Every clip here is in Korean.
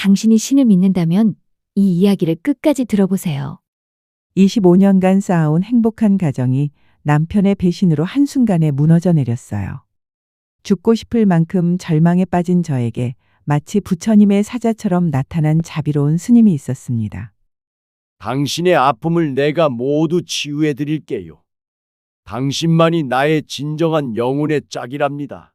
당신이 신을 믿는다면 이 이야기를 끝까지 들어보세요. 25년간 쌓아온 행복한 가정이 남편의 배신으로 한순간에 무너져 내렸어요. 죽고 싶을 만큼 절망에 빠진 저에게 마치 부처님의 사자처럼 나타난 자비로운 스님이 있었습니다. 당신의 아픔을 내가 모두 치유해 드릴게요. 당신만이 나의 진정한 영혼의 짝이랍니다.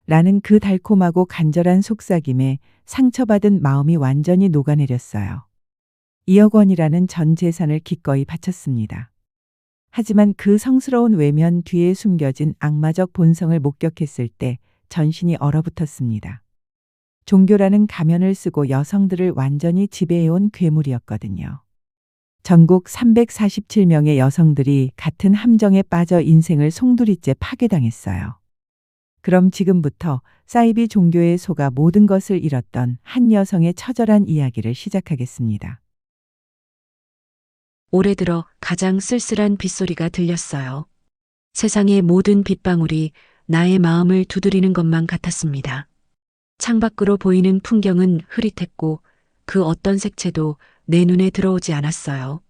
라는 그 달콤하고 간절한 속삭임에 상처받은 마음이 완전히 녹아내렸어요. 2억 원이라는 전 재산을 기꺼이 바쳤습니다. 하지만 그 성스러운 외면 뒤에 숨겨진 악마적 본성을 목격했을 때 전신이 얼어붙었습니다. 종교라는 가면을 쓰고 여성들을 완전히 지배해온 괴물이었거든요. 전국 347명의 여성들이 같은 함정에 빠져 인생을 송두리째 파괴당했어요. 그럼 지금부터 사이비 종교에 속아 모든 것을 잃었던 한 여성의 처절한 이야기를 시작하겠습니다. 올해 들어 가장 쓸쓸한 빗소리가 들렸어요. 세상의 모든 빗방울이 나의 마음을 두드리는 것만 같았습니다. 창밖으로 보이는 풍경은 흐릿했고 그 어떤 색채도 내 눈에 들어오지 않았어요.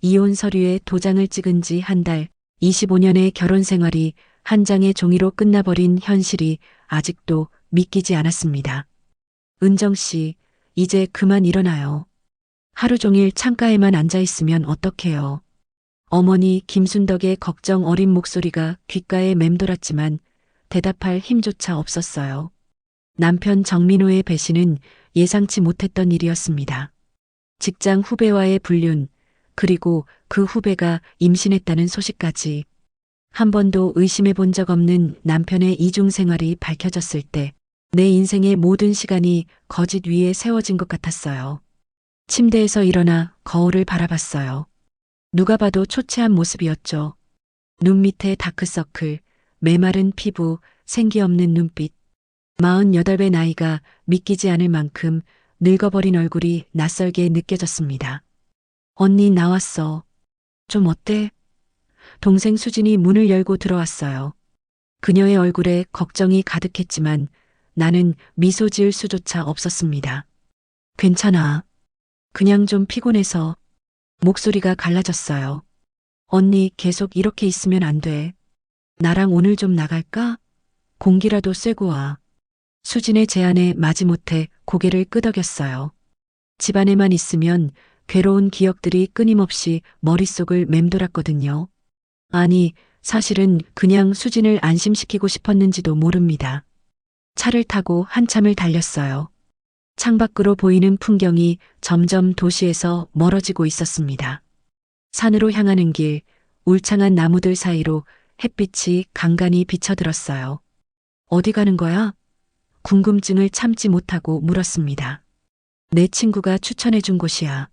이혼 서류에 도장을 찍은 지 한 달, 25년의 결혼 생활이 한 장의 종이로 끝나버린 현실이 아직도 믿기지 않았습니다. 은정 씨, 이제 그만 일어나요. 하루 종일 창가에만 앉아 있으면 어떡해요. 어머니 김순덕의 걱정 어린 목소리가 귓가에 맴돌았지만 대답할 힘조차 없었어요. 남편 정민호의 배신은 예상치 못했던 일이었습니다. 직장 후배와의 불륜, 그리고 그 후배가 임신했다는 소식까지. 한 번도 의심해 본 적 없는 남편의 이중 생활이 밝혀졌을 때 내 인생의 모든 시간이 거짓 위에 세워진 것 같았어요. 침대에서 일어나 거울을 바라봤어요. 누가 봐도 초췌한 모습이었죠. 눈 밑에 다크서클, 메마른 피부, 생기 없는 눈빛. 48배 나이가 믿기지 않을 만큼 늙어버린 얼굴이 낯설게 느껴졌습니다. 언니 나왔어. 좀 어때? 동생 수진이 문을 열고 들어왔어요. 그녀의 얼굴에 걱정이 가득했지만 나는 미소 지을 수조차 없었습니다. 괜찮아. 그냥 좀 피곤해서. 목소리가 갈라졌어요. 언니 계속 이렇게 있으면 안 돼. 나랑 오늘 좀 나갈까? 공기라도 쐬고 와. 수진의 제안에 마지못해 고개를 끄덕였어요. 집안에만 있으면 괴로운 기억들이 끊임없이 머릿속을 맴돌았거든요. 아니, 사실은 그냥 수진을 안심시키고 싶었는지도 모릅니다. 차를 타고 한참을 달렸어요. 창밖으로 보이는 풍경이 점점 도시에서 멀어지고 있었습니다. 산으로 향하는 길, 울창한 나무들 사이로 햇빛이 간간히 비쳐들었어요. 어디 가는 거야? 궁금증을 참지 못하고 물었습니다. 내 친구가 추천해준 곳이야.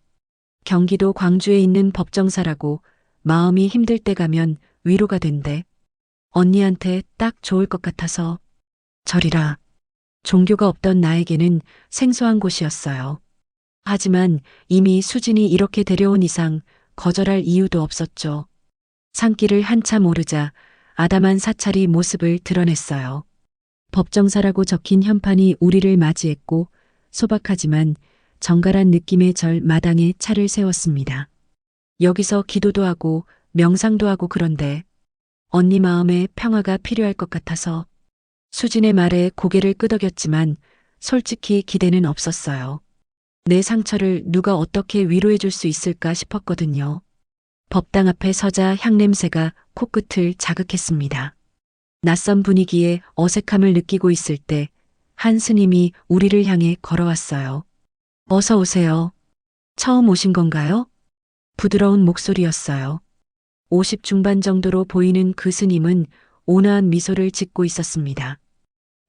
경기도 광주에 있는 법정사라고. 마음이 힘들 때 가면 위로가 된대. 언니한테 딱 좋을 것 같아서. 저리라. 종교가 없던 나에게는 생소한 곳이었어요. 하지만 이미 수진이 이렇게 데려온 이상 거절할 이유도 없었죠. 산길을 한참 오르자 아담한 사찰이 모습을 드러냈어요. 법정사라고 적힌 현판이 우리를 맞이했고 소박하지만 정갈한 느낌의 절 마당에 차를 세웠습니다. 여기서 기도도 하고 명상도 하고 그런데 언니 마음에 평화가 필요할 것 같아서. 수진의 말에 고개를 끄덕였지만 솔직히 기대는 없었어요. 내 상처를 누가 어떻게 위로해 줄 수 있을까 싶었거든요. 법당 앞에 서자 향냄새가 코끝을 자극했습니다. 낯선 분위기에 어색함을 느끼고 있을 때 한 스님이 우리를 향해 걸어왔어요. 어서 오세요. 처음 오신 건가요? 부드러운 목소리였어요. 50 중반 정도로 보이는 그 스님은 온화한 미소를 짓고 있었습니다.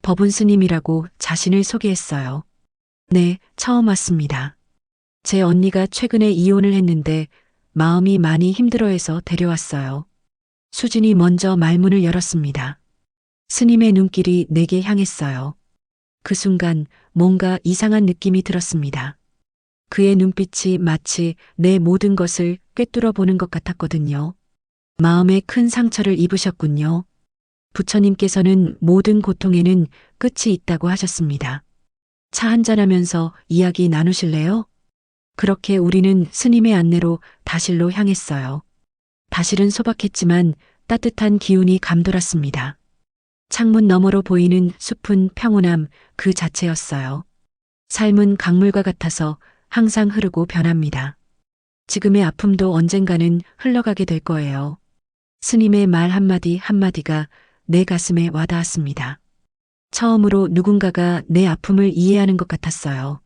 법운 스님이라고 자신을 소개했어요. 네, 처음 왔습니다. 제 언니가 최근에 이혼을 했는데 마음이 많이 힘들어해서 데려왔어요. 수진이 먼저 말문을 열었습니다. 스님의 눈길이 내게 향했어요. 그 순간 뭔가 이상한 느낌이 들었습니다. 그의 눈빛이 마치 내 모든 것을 꿰뚫어 보는 것 같았거든요. 마음에 큰 상처를 입으셨군요. 부처님께서는 모든 고통에는 끝이 있다고 하셨습니다. 차 한잔하면서 이야기 나누실래요? 그렇게 우리는 스님의 안내로 다실로 향했어요. 다실은 소박했지만 따뜻한 기운이 감돌았습니다. 창문 너머로 보이는 숲은 평온함 그 자체였어요. 삶은 강물과 같아서 항상 흐르고 변합니다. 지금의 아픔도 언젠가는 흘러가게 될 거예요. 스님의 말 한마디 한마디가 내 가슴에 와닿았습니다. 처음으로 누군가가 내 아픔을 이해하는 것 같았어요.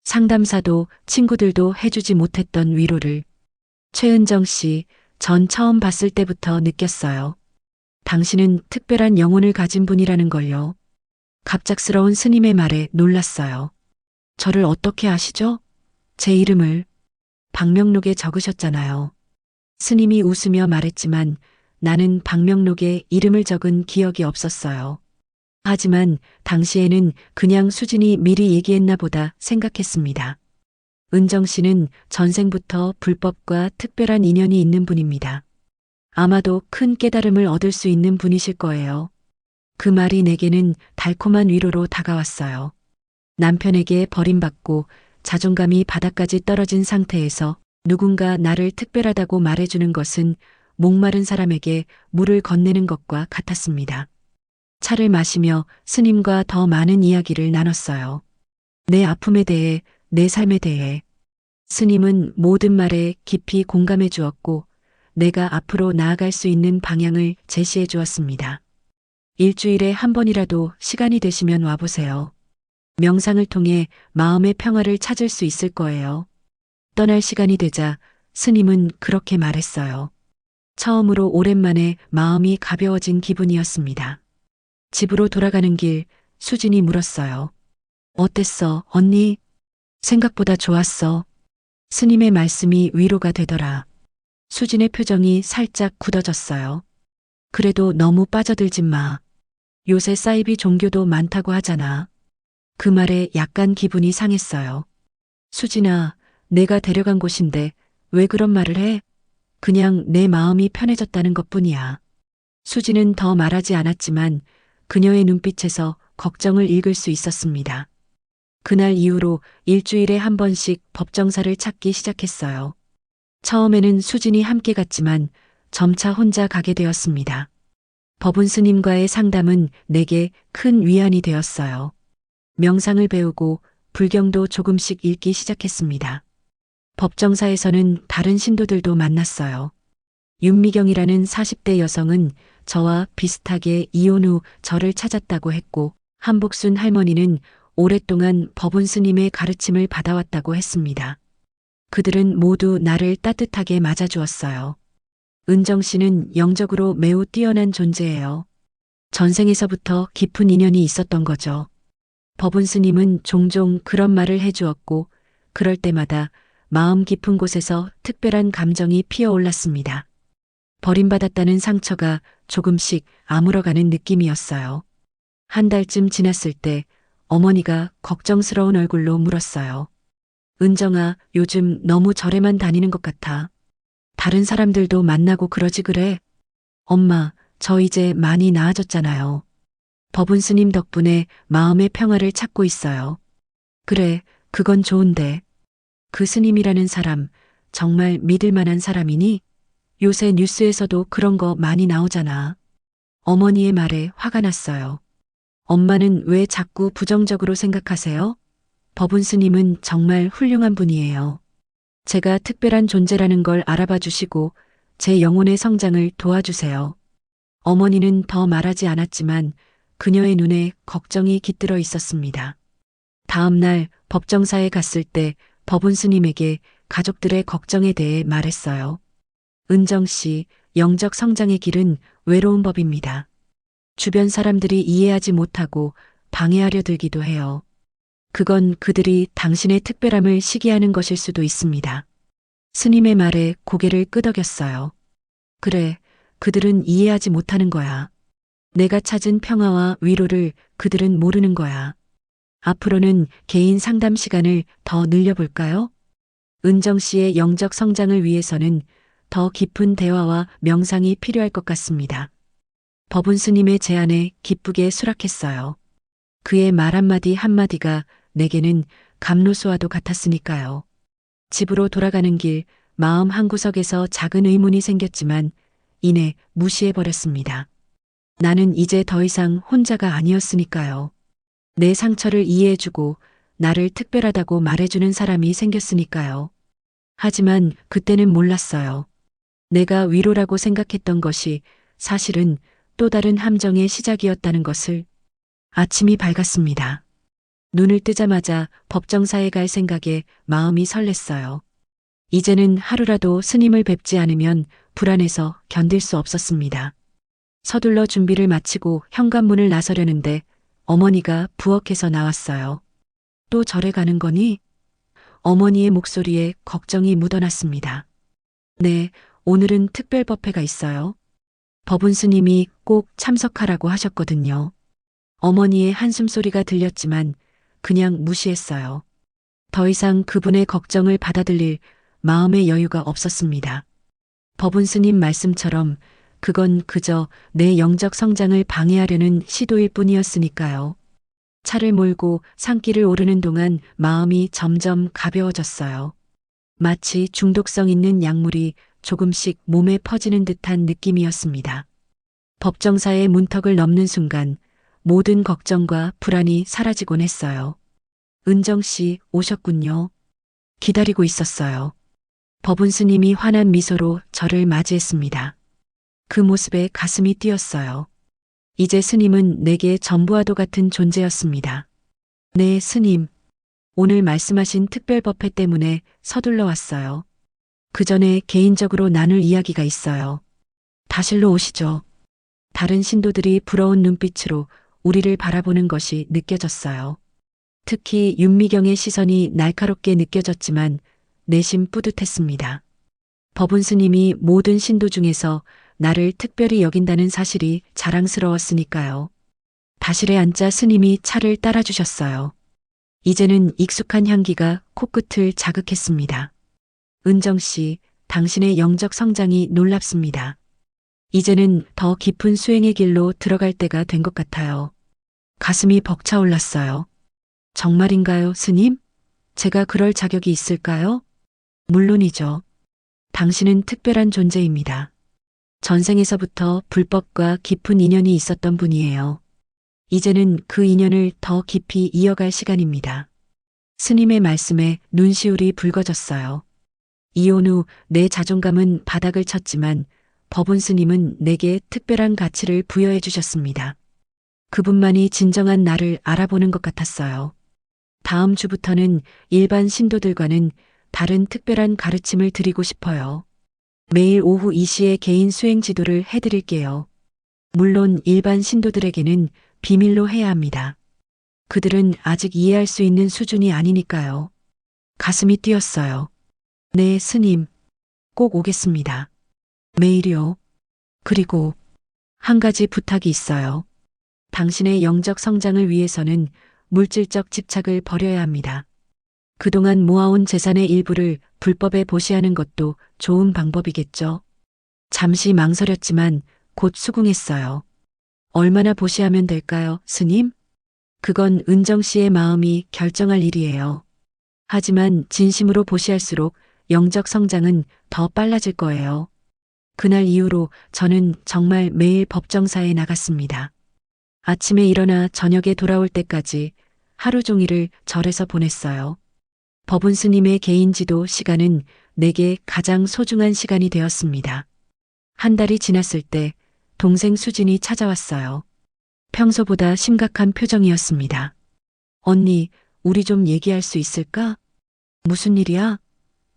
상담사도 친구들도 해주지 못했던 위로를. 최은정 씨, 전 처음 봤을 때부터 느꼈어요. 당신은 특별한 영혼을 가진 분이라는 걸요. 갑작스러운 스님의 말에 놀랐어요. 저를 어떻게 아시죠? 제 이름을 방명록에 적으셨잖아요. 스님이 웃으며 말했지만 나는 방명록에 이름을 적은 기억이 없었어요. 하지만 당시에는 그냥 수진이 미리 얘기했나 보다 생각했습니다. 은정 씨는 전생부터 불법과 특별한 인연이 있는 분입니다. 아마도 큰 깨달음을 얻을 수 있는 분이실 거예요. 그 말이 내게는 달콤한 위로로 다가왔어요. 남편에게 버림받고 자존감이 바닥까지 떨어진 상태에서 누군가 나를 특별하다고 말해주는 것은 목마른 사람에게 물을 건네는 것과 같았습니다. 차를 마시며 스님과 더 많은 이야기를 나눴어요. 내 아픔에 대해, 내 삶에 대해. 스님은 모든 말에 깊이 공감해 주었고 내가 앞으로 나아갈 수 있는 방향을 제시해 주었습니다. 일주일에 한 번이라도 시간이 되시면 와보세요. 명상을 통해 마음의 평화를 찾을 수 있을 거예요. 떠날 시간이 되자 스님은 그렇게 말했어요. 처음으로 오랜만에 마음이 가벼워진 기분이었습니다. 집으로 돌아가는 길 수진이 물었어요. 어땠어, 언니? 생각보다 좋았어. 스님의 말씀이 위로가 되더라. 수진의 표정이 살짝 굳어졌어요. 그래도 너무 빠져들진 마. 요새 사이비 종교도 많다고 하잖아. 그 말에 약간 기분이 상했어요. 수진아, 내가 데려간 곳인데 왜 그런 말을 해? 그냥 내 마음이 편해졌다는 것뿐이야. 수진은 더 말하지 않았지만 그녀의 눈빛에서 걱정을 읽을 수 있었습니다. 그날 이후로 일주일에 한 번씩 법정사를 찾기 시작했어요. 처음에는 수진이 함께 갔지만 점차 혼자 가게 되었습니다. 법운 스님과의 상담은 내게 큰 위안이 되었어요. 명상을 배우고 불경도 조금씩 읽기 시작했습니다. 법정사에서는 다른 신도들도 만났어요. 윤미경이라는 40대 여성은 저와 비슷하게 이혼 후 저를 찾았다고 했고, 한복순 할머니는 오랫동안 법운 스님의 가르침을 받아왔다고 했습니다. 그들은 모두 나를 따뜻하게 맞아주었어요. 은정 씨는 영적으로 매우 뛰어난 존재예요. 전생에서부터 깊은 인연이 있었던 거죠. 법운 스님은 종종 그런 말을 해주었고, 그럴 때마다 마음 깊은 곳에서 특별한 감정이 피어올랐습니다. 버림받았다는 상처가 조금씩 아물어가는 느낌이었어요. 한 달쯤 지났을 때 어머니가 걱정스러운 얼굴로 물었어요. 은정아, 요즘 너무 절에만 다니는 것 같아. 다른 사람들도 만나고 그러지 그래? 엄마, 저 이제 많이 나아졌잖아요. 법운 스님 덕분에 마음의 평화를 찾고 있어요. 그래, 그건 좋은데. 그 스님이라는 사람, 정말 믿을 만한 사람이니? 요새 뉴스에서도 그런 거 많이 나오잖아. 어머니의 말에 화가 났어요. 엄마는 왜 자꾸 부정적으로 생각하세요? 법운 스님은 정말 훌륭한 분이에요. 제가 특별한 존재라는 걸 알아봐 주시고 제 영혼의 성장을 도와주세요. 어머니는 더 말하지 않았지만 그녀의 눈에 걱정이 깃들어 있었습니다. 다음 날 법정사에 갔을 때 법운 스님에게 가족들의 걱정에 대해 말했어요. 은정 씨, 영적 성장의 길은 외로운 법입니다. 주변 사람들이 이해하지 못하고 방해하려 들기도 해요. 그건 그들이 당신의 특별함을 시기하는 것일 수도 있습니다. 스님의 말에 고개를 끄덕였어요. 그래, 그들은 이해하지 못하는 거야. 내가 찾은 평화와 위로를 그들은 모르는 거야. 앞으로는 개인 상담 시간을 더 늘려볼까요? 은정 씨의 영적 성장을 위해서는 더 깊은 대화와 명상이 필요할 것 같습니다. 법운 스님의 제안에 기쁘게 수락했어요. 그의 말 한마디 한마디가 내게는 감로수와도 같았으니까요. 집으로 돌아가는 길 마음 한구석에서 작은 의문이 생겼지만 이내 무시해버렸습니다. 나는 이제 더 이상 혼자가 아니었으니까요. 내 상처를 이해해주고 나를 특별하다고 말해주는 사람이 생겼으니까요. 하지만 그때는 몰랐어요. 내가 위로라고 생각했던 것이 사실은 또 다른 함정의 시작이었다는 것을. 아침이 밝았습니다. 눈을 뜨자마자 법정사에 갈 생각에 마음이 설렜어요. 이제는 하루라도 스님을 뵙지 않으면 불안해서 견딜 수 없었습니다. 서둘러 준비를 마치고 현관문을 나서려는데 어머니가 부엌에서 나왔어요. 또 절에 가는 거니? 어머니의 목소리에 걱정이 묻어났습니다. 네, 오늘은 특별법회가 있어요. 법운 스님이 꼭 참석하라고 하셨거든요. 어머니의 한숨소리가 들렸지만 그냥 무시했어요. 더 이상 그분의 걱정을 받아들일 마음의 여유가 없었습니다. 법운 스님 말씀처럼 그건 그저 내 영적 성장을 방해하려는 시도일 뿐이었으니까요. 차를 몰고 산길을 오르는 동안 마음이 점점 가벼워졌어요. 마치 중독성 있는 약물이 조금씩 몸에 퍼지는 듯한 느낌이었습니다. 법정사의 문턱을 넘는 순간 모든 걱정과 불안이 사라지곤 했어요. 은정 씨 오셨군요. 기다리고 있었어요. 법운 스님이 환한 미소로 저를 맞이했습니다. 그 모습에 가슴이 뛰었어요. 이제 스님은 내게 전부와도 같은 존재였습니다. 네, 스님. 오늘 말씀하신 특별법회 때문에 서둘러 왔어요. 그 전에 개인적으로 나눌 이야기가 있어요. 다실로 오시죠. 다른 신도들이 부러운 눈빛으로 우리를 바라보는 것이 느껴졌어요. 특히 윤미경의 시선이 날카롭게 느껴졌지만 내심 뿌듯했습니다. 법운 스님이 모든 신도 중에서 나를 특별히 여긴다는 사실이 자랑스러웠으니까요. 다실에 앉자 스님이 차를 따라주셨어요. 이제는 익숙한 향기가 코끝을 자극했습니다. 은정 씨, 당신의 영적 성장이 놀랍습니다. 이제는 더 깊은 수행의 길로 들어갈 때가 된 것 같아요. 가슴이 벅차올랐어요. 정말인가요, 스님? 제가 그럴 자격이 있을까요? 물론이죠. 당신은 특별한 존재입니다. 전생에서부터 불법과 깊은 인연이 있었던 분이에요. 이제는 그 인연을 더 깊이 이어갈 시간입니다. 스님의 말씀에 눈시울이 붉어졌어요. 이혼 후 내 자존감은 바닥을 쳤지만 법운 스님은 내게 특별한 가치를 부여해 주셨습니다. 그분만이 진정한 나를 알아보는 것 같았어요. 다음 주부터는 일반 신도들과는 다른 특별한 가르침을 드리고 싶어요. 매일 오후 2시에 개인 수행 지도를 해드릴게요. 물론 일반 신도들에게는 비밀로 해야 합니다. 그들은 아직 이해할 수 있는 수준이 아니니까요. 가슴이 뛰었어요. 네, 스님. 꼭 오겠습니다. 매일이요. 그리고 한 가지 부탁이 있어요. 당신의 영적 성장을 위해서는 물질적 집착을 버려야 합니다. 그동안 모아온 재산의 일부를 불법에 보시하는 것도 좋은 방법이겠죠. 잠시 망설였지만 곧 수긍했어요. 얼마나 보시하면 될까요, 스님? 그건 은정 씨의 마음이 결정할 일이에요. 하지만 진심으로 보시할수록 영적 성장은 더 빨라질 거예요. 그날 이후로 저는 정말 매일 법정사에 나갔습니다. 아침에 일어나 저녁에 돌아올 때까지 하루 종일을 절에서 보냈어요. 법운 스님의 개인 지도 시간은 내게 가장 소중한 시간이 되었습니다. 한 달이 지났을 때 동생 수진이 찾아왔어요. 평소보다 심각한 표정이었습니다. 언니, 우리 좀 얘기할 수 있을까? 무슨 일이야?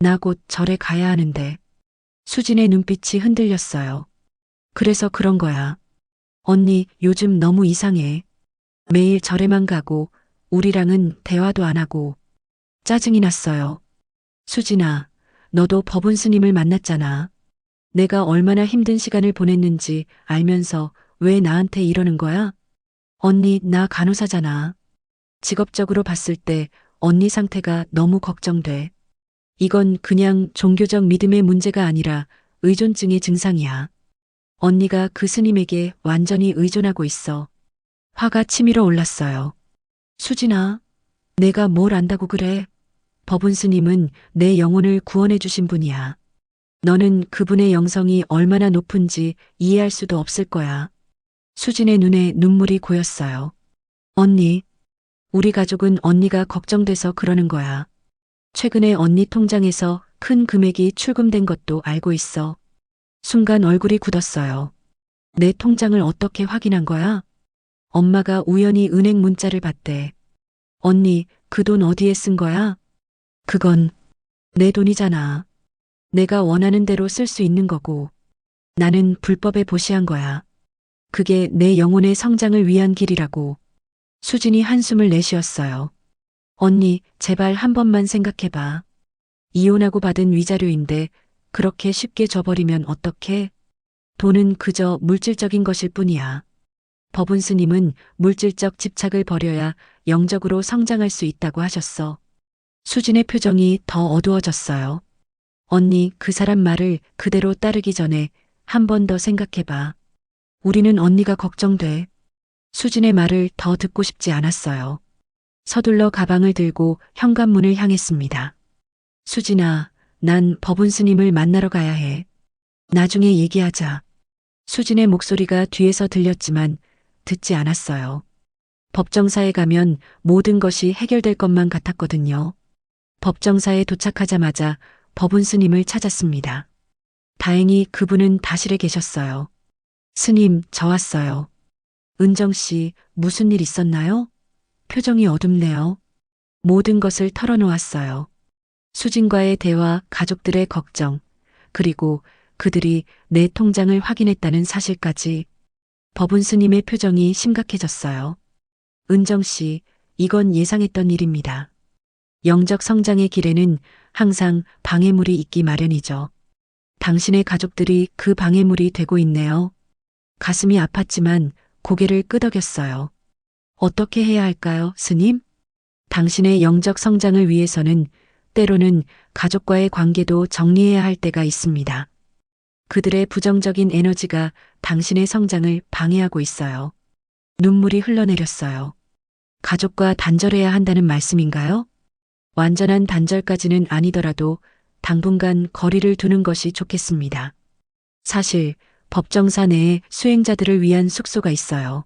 나 곧 절에 가야 하는데. 수진의 눈빛이 흔들렸어요. 그래서 그런 거야. 언니, 요즘 너무 이상해. 매일 절에만 가고 우리랑은 대화도 안 하고. 짜증이 났어요. 수진아, 너도 법운 스님을 만났잖아. 내가 얼마나 힘든 시간을 보냈는지 알면서 왜 나한테 이러는 거야? 언니, 나 간호사잖아. 직업적으로 봤을 때 언니 상태가 너무 걱정돼. 이건 그냥 종교적 믿음의 문제가 아니라 의존증의 증상이야. 언니가 그 스님에게 완전히 의존하고 있어. 화가 치밀어 올랐어요. 수진아, 내가 뭘 안다고 그래? 법운 스님은 내 영혼을 구원해 주신 분이야. 너는 그분의 영성이 얼마나 높은지 이해할 수도 없을 거야. 수진의 눈에 눈물이 고였어요. 언니, 우리 가족은 언니가 걱정돼서 그러는 거야. 최근에 언니 통장에서 큰 금액이 출금된 것도 알고 있어. 순간 얼굴이 굳었어요. 내 통장을 어떻게 확인한 거야? 엄마가 우연히 은행 문자를 봤대. 언니, 그 돈 어디에 쓴 거야? 그건 내 돈이잖아. 내가 원하는 대로 쓸 수 있는 거고. 나는 불법에 보시한 거야. 그게 내 영혼의 성장을 위한 길이라고. 수진이 한숨을 내쉬었어요. 언니, 제발 한 번만 생각해봐. 이혼하고 받은 위자료인데 그렇게 쉽게 줘버리면 어떡해? 돈은 그저 물질적인 것일 뿐이야. 법운 스님은 물질적 집착을 버려야 영적으로 성장할 수 있다고 하셨어. 수진의 표정이 더 어두워졌어요. 언니, 그 사람 말을 그대로 따르기 전에 한 번 더 생각해봐. 우리는 언니가 걱정돼. 수진의 말을 더 듣고 싶지 않았어요. 서둘러 가방을 들고 현관문을 향했습니다. 수진아, 난 법운 스님을 만나러 가야 해. 나중에 얘기하자. 수진의 목소리가 뒤에서 들렸지만 듣지 않았어요. 법정사에 가면 모든 것이 해결될 것만 같았거든요. 법정사에 도착하자마자 법운 스님을 찾았습니다. 다행히 그분은 다실에 계셨어요. 스님, 저 왔어요. 은정 씨, 무슨 일 있었나요? 표정이 어둡네요. 모든 것을 털어놓았어요. 수진과의 대화, 가족들의 걱정, 그리고 그들이 내 통장을 확인했다는 사실까지. 법운 스님의 표정이 심각해졌어요. 은정 씨, 이건 예상했던 일입니다. 영적 성장의 길에는 항상 방해물이 있기 마련이죠. 당신의 가족들이 그 방해물이 되고 있네요. 가슴이 아팠지만 고개를 끄덕였어요. 어떻게 해야 할까요, 스님? 당신의 영적 성장을 위해서는 때로는 가족과의 관계도 정리해야 할 때가 있습니다. 그들의 부정적인 에너지가 당신의 성장을 방해하고 있어요. 눈물이 흘러내렸어요. 가족과 단절해야 한다는 말씀인가요? 완전한 단절까지는 아니더라도 당분간 거리를 두는 것이 좋겠습니다. 사실 법정사 내에 수행자들을 위한 숙소가 있어요.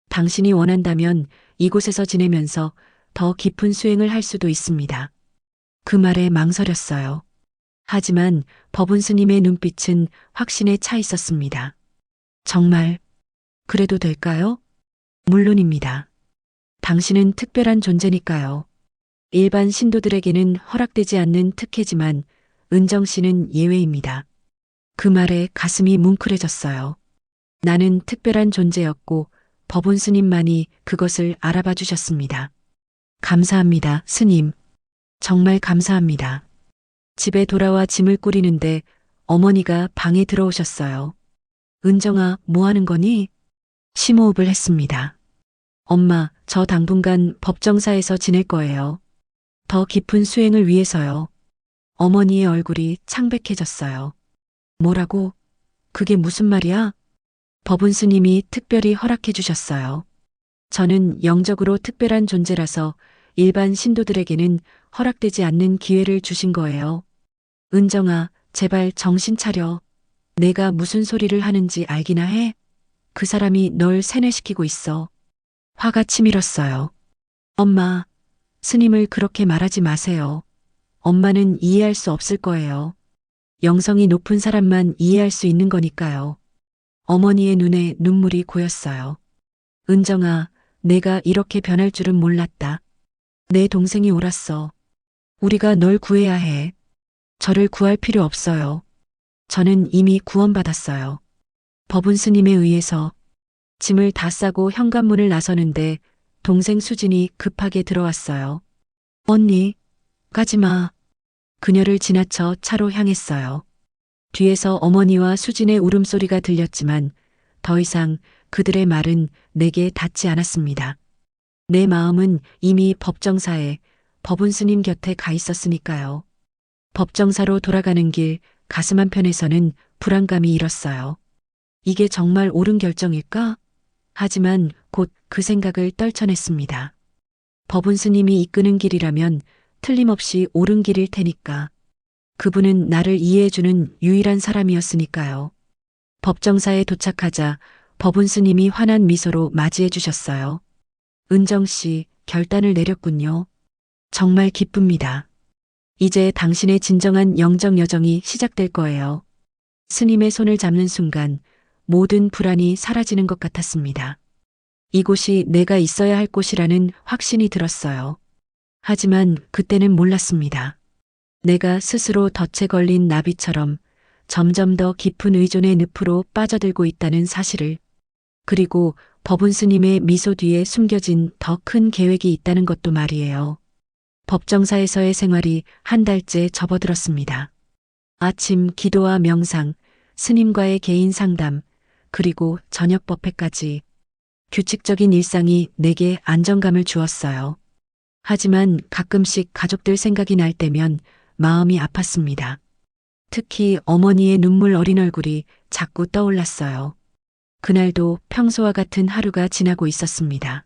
당신이 원한다면 이곳에서 지내면서 더 깊은 수행을 할 수도 있습니다. 그 말에 망설였어요. 하지만 법운 스님의 눈빛은 확신에 차 있었습니다. 정말 그래도 될까요? 물론입니다. 당신은 특별한 존재니까요. 일반 신도들에게는 허락되지 않는 특혜지만 은정 씨는 예외입니다. 그 말에 가슴이 뭉클해졌어요. 나는 특별한 존재였고 법운 스님만이 그것을 알아봐 주셨습니다. 감사합니다, 스님. 정말 감사합니다. 집에 돌아와 짐을 꾸리는데 어머니가 방에 들어오셨어요. 은정아, 뭐 하는 거니? 심호흡을 했습니다. 엄마, 저 당분간 법정사에서 지낼 거예요. 더 깊은 수행을 위해서요. 어머니의 얼굴이 창백해졌어요. 뭐라고? 그게 무슨 말이야? 법운 스님이 특별히 허락해 주셨어요. 저는 영적으로 특별한 존재라서 일반 신도들에게는 허락되지 않는 기회를 주신 거예요. 은정아, 제발 정신 차려. 내가 무슨 소리를 하는지 알기나 해? 그 사람이 널 세뇌시키고 있어. 화가 치밀었어요. 엄마, 스님을 그렇게 말하지 마세요. 엄마는 이해할 수 없을 거예요. 영성이 높은 사람만 이해할 수 있는 거니까요. 어머니의 눈에 눈물이 고였어요. 은정아, 내가 이렇게 변할 줄은 몰랐다. 내 동생이 옳았어. 우리가 널 구해야 해. 저를 구할 필요 없어요. 저는 이미 구원받았어요. 법운 스님에 의해서. 짐을 다 싸고 현관문을 나서는데 동생 수진이 급하게 들어왔어요. 언니, 가지마. 그녀를 지나쳐 차로 향했어요. 뒤에서 어머니와 수진의 울음소리가 들렸지만 더 이상 그들의 말은 내게 닿지 않았습니다. 내 마음은 이미 법정사에 법운 스님 곁에 가 있었으니까요. 법정사로 돌아가는 길 가슴 한편에서는 불안감이 일었어요. 이게 정말 옳은 결정일까? 하지만 곧 그 생각을 떨쳐냈습니다. 법운 스님이 이끄는 길이라면 틀림없이 옳은 길일 테니까. 그분은 나를 이해해주는 유일한 사람이었으니까요. 법정사에 도착하자 법운 스님이 환한 미소로 맞이해 주셨어요. 은정 씨, 결단을 내렸군요. 정말 기쁩니다. 이제 당신의 진정한 영적 여정이 시작될 거예요. 스님의 손을 잡는 순간 모든 불안이 사라지는 것 같았습니다. 이곳이 내가 있어야 할 곳이라는 확신이 들었어요. 하지만 그때는 몰랐습니다. 내가 스스로 덫에 걸린 나비처럼 점점 더 깊은 의존의 늪으로 빠져들고 있다는 사실을, 그리고 법운 스님의 미소 뒤에 숨겨진 더 큰 계획이 있다는 것도 말이에요. 법정사에서의 생활이 한 달째 접어들었습니다. 아침 기도와 명상, 스님과의 개인 상담, 그리고 저녁 법회까지 규칙적인 일상이 내게 안정감을 주었어요. 하지만 가끔씩 가족들 생각이 날 때면 마음이 아팠습니다. 특히 어머니의 눈물 어린 얼굴이 자꾸 떠올랐어요. 그날도 평소와 같은 하루가 지나고 있었습니다.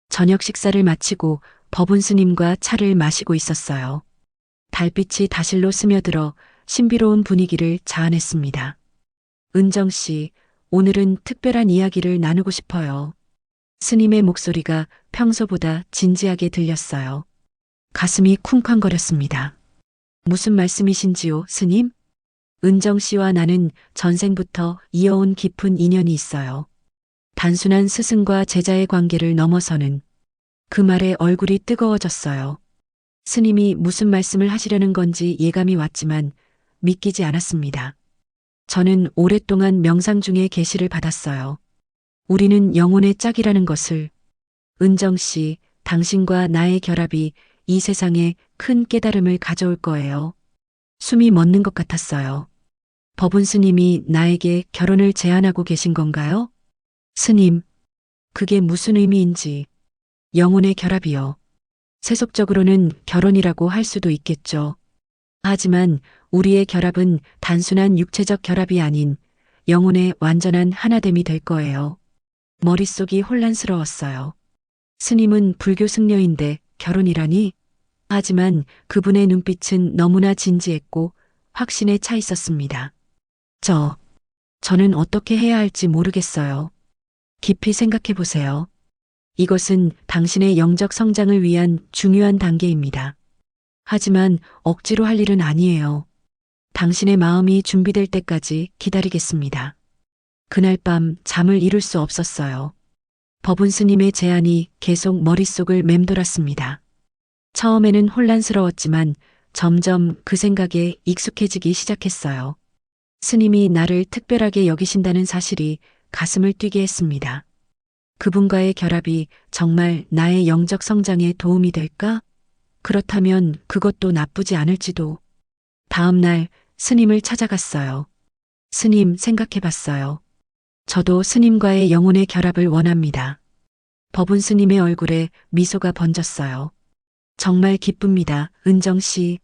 저녁 식사를 마치고 법운 스님과 차를 마시고 있었어요. 달빛이 다실로 스며들어 신비로운 분위기를 자아냈습니다. 은정 씨, 오늘은 특별한 이야기를 나누고 싶어요. 스님의 목소리가 평소보다 진지하게 들렸어요. 가슴이 쿵쾅거렸습니다. 무슨 말씀이신지요, 스님? 은정 씨와 나는 전생부터 이어온 깊은 인연이 있어요. 단순한 스승과 제자의 관계를 넘어서는. 그 말에 얼굴이 뜨거워졌어요. 스님이 무슨 말씀을 하시려는 건지 예감이 왔지만 믿기지 않았습니다. 저는 오랫동안 명상 중에 계시를 받았어요. 우리는 영혼의 짝이라는 것을. 은정 씨, 당신과 나의 결합이 이 세상에 큰 깨달음을 가져올 거예요. 숨이 멎는 것 같았어요. 법운 스님이 나에게 결혼을 제안하고 계신 건가요? 스님, 그게 무슨 의미인지. 영혼의 결합이요. 세속적으로는 결혼이라고 할 수도 있겠죠. 하지만 우리의 결합은 단순한 육체적 결합이 아닌 영혼의 완전한 하나됨이 될 거예요. 머릿속이 혼란스러웠어요. 스님은 불교 승려인데 결혼이라니? 하지만 그분의 눈빛은 너무나 진지했고 확신에 차 있었습니다. 저는 어떻게 해야 할지 모르겠어요. 깊이 생각해 보세요. 이것은 당신의 영적 성장을 위한 중요한 단계입니다. 하지만 억지로 할 일은 아니에요. 당신의 마음이 준비될 때까지 기다리겠습니다. 그날 밤 잠을 이룰 수 없었어요. 법운 스님의 제안이 계속 머릿속을 맴돌았습니다. 처음에는 혼란스러웠지만 점점 그 생각에 익숙해지기 시작했어요. 스님이 나를 특별하게 여기신다는 사실이 가슴을 뛰게 했습니다. 그분과의 결합이 정말 나의 영적 성장에 도움이 될까? 그렇다면 그것도 나쁘지 않을지도. 다음 날 스님을 찾아갔어요. 스님, 생각해봤어요. 저도 스님과의 영혼의 결합을 원합니다. 법운 스님의 얼굴에 미소가 번졌어요. 정말 기쁩니다, 은정 씨.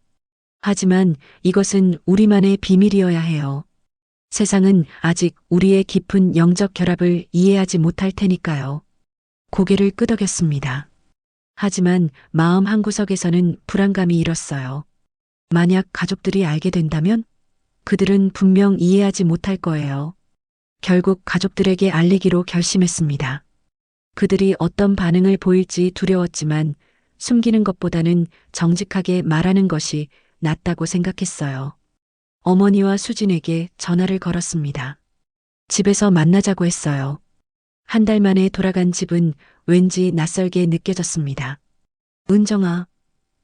하지만 이것은 우리만의 비밀이어야 해요. 세상은 아직 우리의 깊은 영적 결합을 이해하지 못할 테니까요. 고개를 끄덕였습니다. 하지만 마음 한구석에서는 불안감이 일었어요. 만약 가족들이 알게 된다면 그들은 분명 이해하지 못할 거예요. 결국 가족들에게 알리기로 결심했습니다. 그들이 어떤 반응을 보일지 두려웠지만 숨기는 것보다는 정직하게 말하는 것이 낫다고 생각했어요. 어머니와 수진에게 전화를 걸었습니다. 집에서 만나자고 했어요. 한 달 만에 돌아간 집은 왠지 낯설게 느껴졌습니다. 은정아,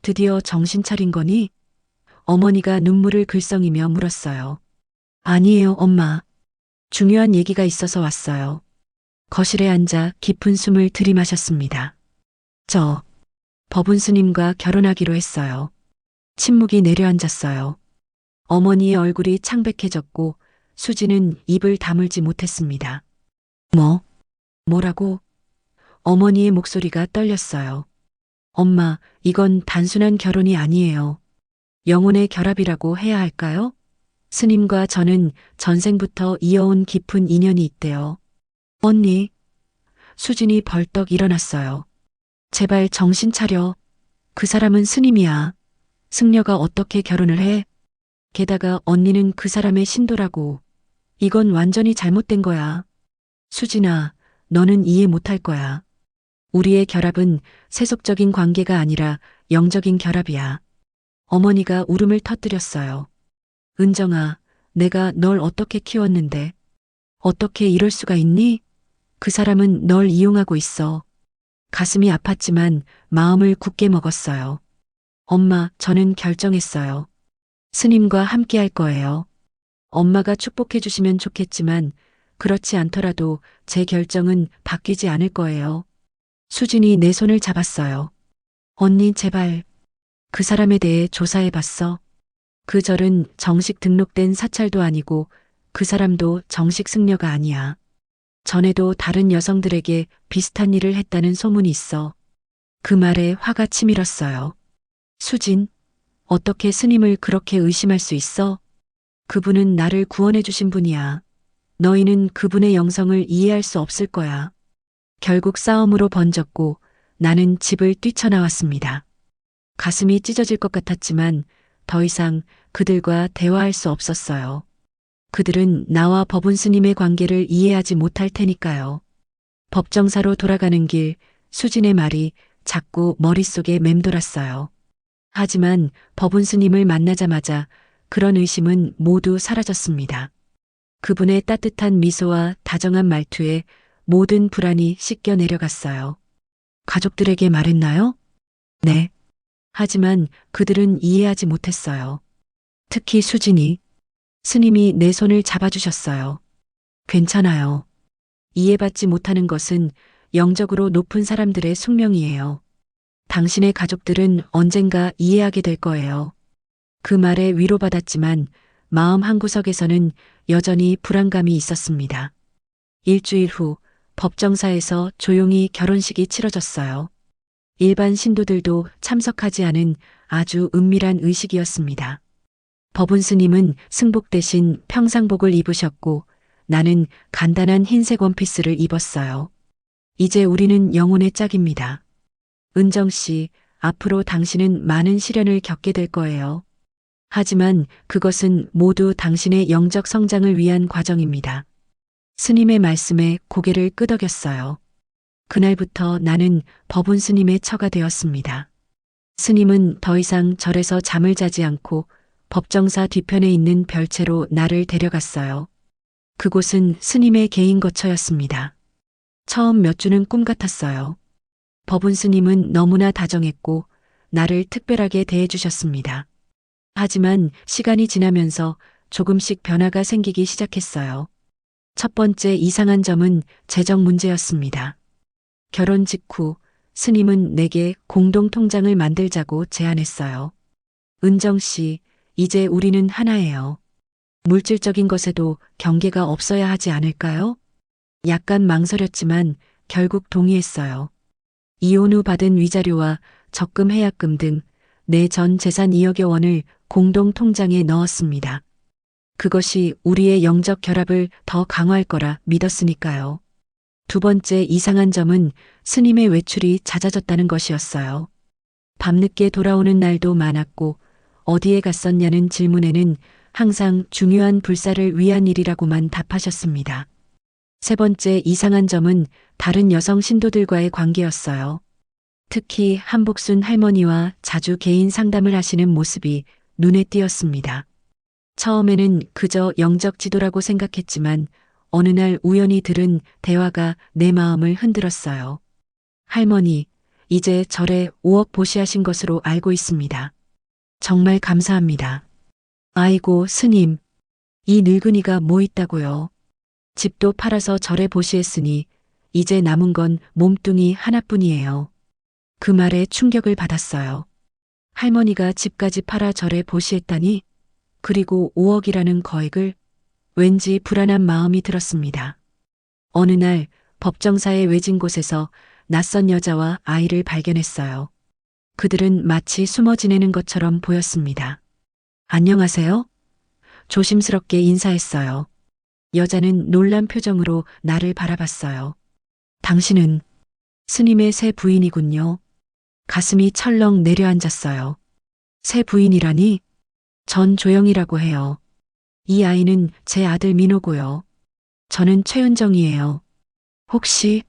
드디어 정신 차린 거니? 어머니가 눈물을 글썽이며 물었어요. 아니에요, 엄마. 중요한 얘기가 있어서 왔어요. 거실에 앉아 깊은 숨을 들이마셨습니다. 법운 스님과 결혼하기로 했어요. 침묵이 내려앉았어요. 어머니의 얼굴이 창백해졌고 수지는 입을 다물지 못했습니다. 뭐라고? 어머니의 목소리가 떨렸어요. 엄마, 이건 단순한 결혼이 아니에요. 영혼의 결합이라고 해야 할까요? 스님과 저는 전생부터 이어온 깊은 인연이 있대요. 언니, 수진이 벌떡 일어났어요. 제발 정신 차려. 그 사람은 스님이야. 승려가 어떻게 결혼을 해? 게다가 언니는 그 사람의 신도라고. 이건 완전히 잘못된 거야. 수진아, 너는 이해 못할 거야. 우리의 결합은 세속적인 관계가 아니라 영적인 결합이야. 어머니가 울음을 터뜨렸어요. 은정아, 내가 널 어떻게 키웠는데? 어떻게 이럴 수가 있니? 그 사람은 널 이용하고 있어. 가슴이 아팠지만 마음을 굳게 먹었어요. 엄마, 저는 결정했어요. 스님과 함께 할 거예요. 엄마가 축복해 주시면 좋겠지만 그렇지 않더라도 제 결정은 바뀌지 않을 거예요. 수진이 내 손을 잡았어요. 언니, 제발. 그 사람에 대해 조사해 봤어. 그 절은 정식 등록된 사찰도 아니고 그 사람도 정식 승려가 아니야. 전에도 다른 여성들에게 비슷한 일을 했다는 소문이 있어. 그 말에 화가 치밀었어요. 수진, 어떻게 스님을 그렇게 의심할 수 있어? 그분은 나를 구원해 주신 분이야. 너희는 그분의 영성을 이해할 수 없을 거야. 결국 싸움으로 번졌고 나는 집을 뛰쳐나왔습니다. 가슴이 찢어질 것 같았지만 더 이상 그들과 대화할 수 없었어요. 그들은 나와 법운 스님의 관계를 이해하지 못할 테니까요. 법정사로 돌아가는 길, 수진의 말이 자꾸 머릿속에 맴돌았어요. 하지만 법운 스님을 만나자마자 그런 의심은 모두 사라졌습니다. 그분의 따뜻한 미소와 다정한 말투에 모든 불안이 씻겨 내려갔어요. 가족들에게 말했나요? 네. 하지만 그들은 이해하지 못했어요. 특히 수진이. 스님이 내 손을 잡아주셨어요. 괜찮아요. 이해받지 못하는 것은 영적으로 높은 사람들의 숙명이에요. 당신의 가족들은 언젠가 이해하게 될 거예요. 그 말에 위로받았지만 마음 한구석에서는 여전히 불안감이 있었습니다. 일주일 후 법정사에서 조용히 결혼식이 치러졌어요. 일반 신도들도 참석하지 않은 아주 은밀한 의식이었습니다. 법운 스님은 승복 대신 평상복을 입으셨고 나는 간단한 흰색 원피스를 입었어요. 이제 우리는 영혼의 짝입니다. 은정 씨, 앞으로 당신은 많은 시련을 겪게 될 거예요. 하지만 그것은 모두 당신의 영적 성장을 위한 과정입니다. 스님의 말씀에 고개를 끄덕였어요. 그날부터 나는 법운 스님의 처가 되었습니다. 스님은 더 이상 절에서 잠을 자지 않고 법정사 뒤편에 있는 별채로 나를 데려갔어요. 그곳은 스님의 개인 거처였습니다. 처음 몇 주는 꿈 같았어요. 법운 스님은 너무나 다정했고 나를 특별하게 대해주셨습니다. 하지만 시간이 지나면서 조금씩 변화가 생기기 시작했어요. 첫 번째 이상한 점은 재정 문제였습니다. 결혼 직후 스님은 내게 공동 통장을 만들자고 제안했어요. 은정 씨, 이제 우리는 하나예요. 물질적인 것에도 경계가 없어야 하지 않을까요? 약간 망설였지만 결국 동의했어요. 이혼 후 받은 위자료와 적금 해약금 등 내 전 재산 2억여 원을 공동 통장에 넣었습니다. 그것이 우리의 영적 결합을 더 강화할 거라 믿었으니까요. 두 번째 이상한 점은 스님의 외출이 잦아졌다는 것이었어요. 밤늦게 돌아오는 날도 많았고 어디에 갔었냐는 질문에는 항상 중요한 불사를 위한 일이라고만 답하셨습니다. 세 번째 이상한 점은 다른 여성 신도들과의 관계였어요. 특히 한복순 할머니와 자주 개인 상담을 하시는 모습이 눈에 띄었습니다. 처음에는 그저 영적 지도라고 생각했지만 어느 날 우연히 들은 대화가 내 마음을 흔들었어요. 할머니, 이제 절에 5억 보시하신 것으로 알고 있습니다. 정말 감사합니다. 아이고, 스님. 이 늙은이가 뭐 있다고요? 집도 팔아서 절에 보시했으니 이제 남은 건 몸뚱이 하나뿐이에요. 그 말에 충격을 받았어요. 할머니가 집까지 팔아 절에 보시했다니? 그리고 5억이라는 거액을? 왠지 불안한 마음이 들었습니다. 어느 날 법정사의 외진 곳에서 낯선 여자와 아이를 발견했어요. 그들은 마치 숨어 지내는 것처럼 보였습니다. 안녕하세요? 조심스럽게 인사했어요. 여자는 놀란 표정으로 나를 바라봤어요. 당신은 스님의 새 부인이군요. 가슴이 철렁 내려앉았어요. 새 부인이라니? 전 조영이라고 해요. 이 아이는 제 아들 민호고요. 저는 최은정이에요. 혹시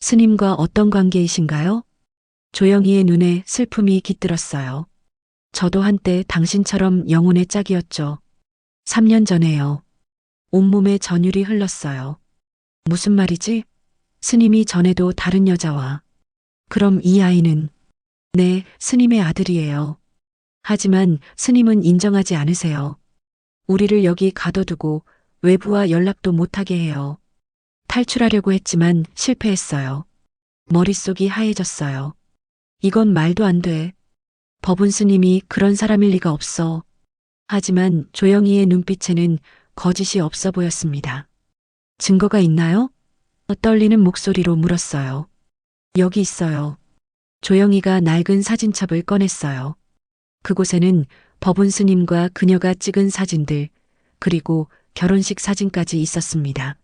스님과 어떤 관계이신가요? 조영이의 눈에 슬픔이 깃들었어요. 저도 한때 당신처럼 영혼의 짝이었죠. 3년 전에요. 온몸에 전율이 흘렀어요. 무슨 말이지? 스님이 전에도 다른 여자와. 그럼 이 아이는? 네, 스님의 아들이에요. 하지만 스님은 인정하지 않으세요. 우리를 여기 가둬두고 외부와 연락도 못하게 해요. 탈출하려고 했지만 실패했어요. 머릿속이 하얘졌어요. 이건 말도 안 돼. 법운 스님이 그런 사람일 리가 없어. 하지만 조영이의 눈빛에는 거짓이 없어 보였습니다. 증거가 있나요? 떨리는 목소리로 물었어요. 여기 있어요. 조영이가 낡은 사진첩을 꺼냈어요. 그곳에는 법운 스님과 그녀가 찍은 사진들, 그리고 결혼식 사진까지 있었습니다.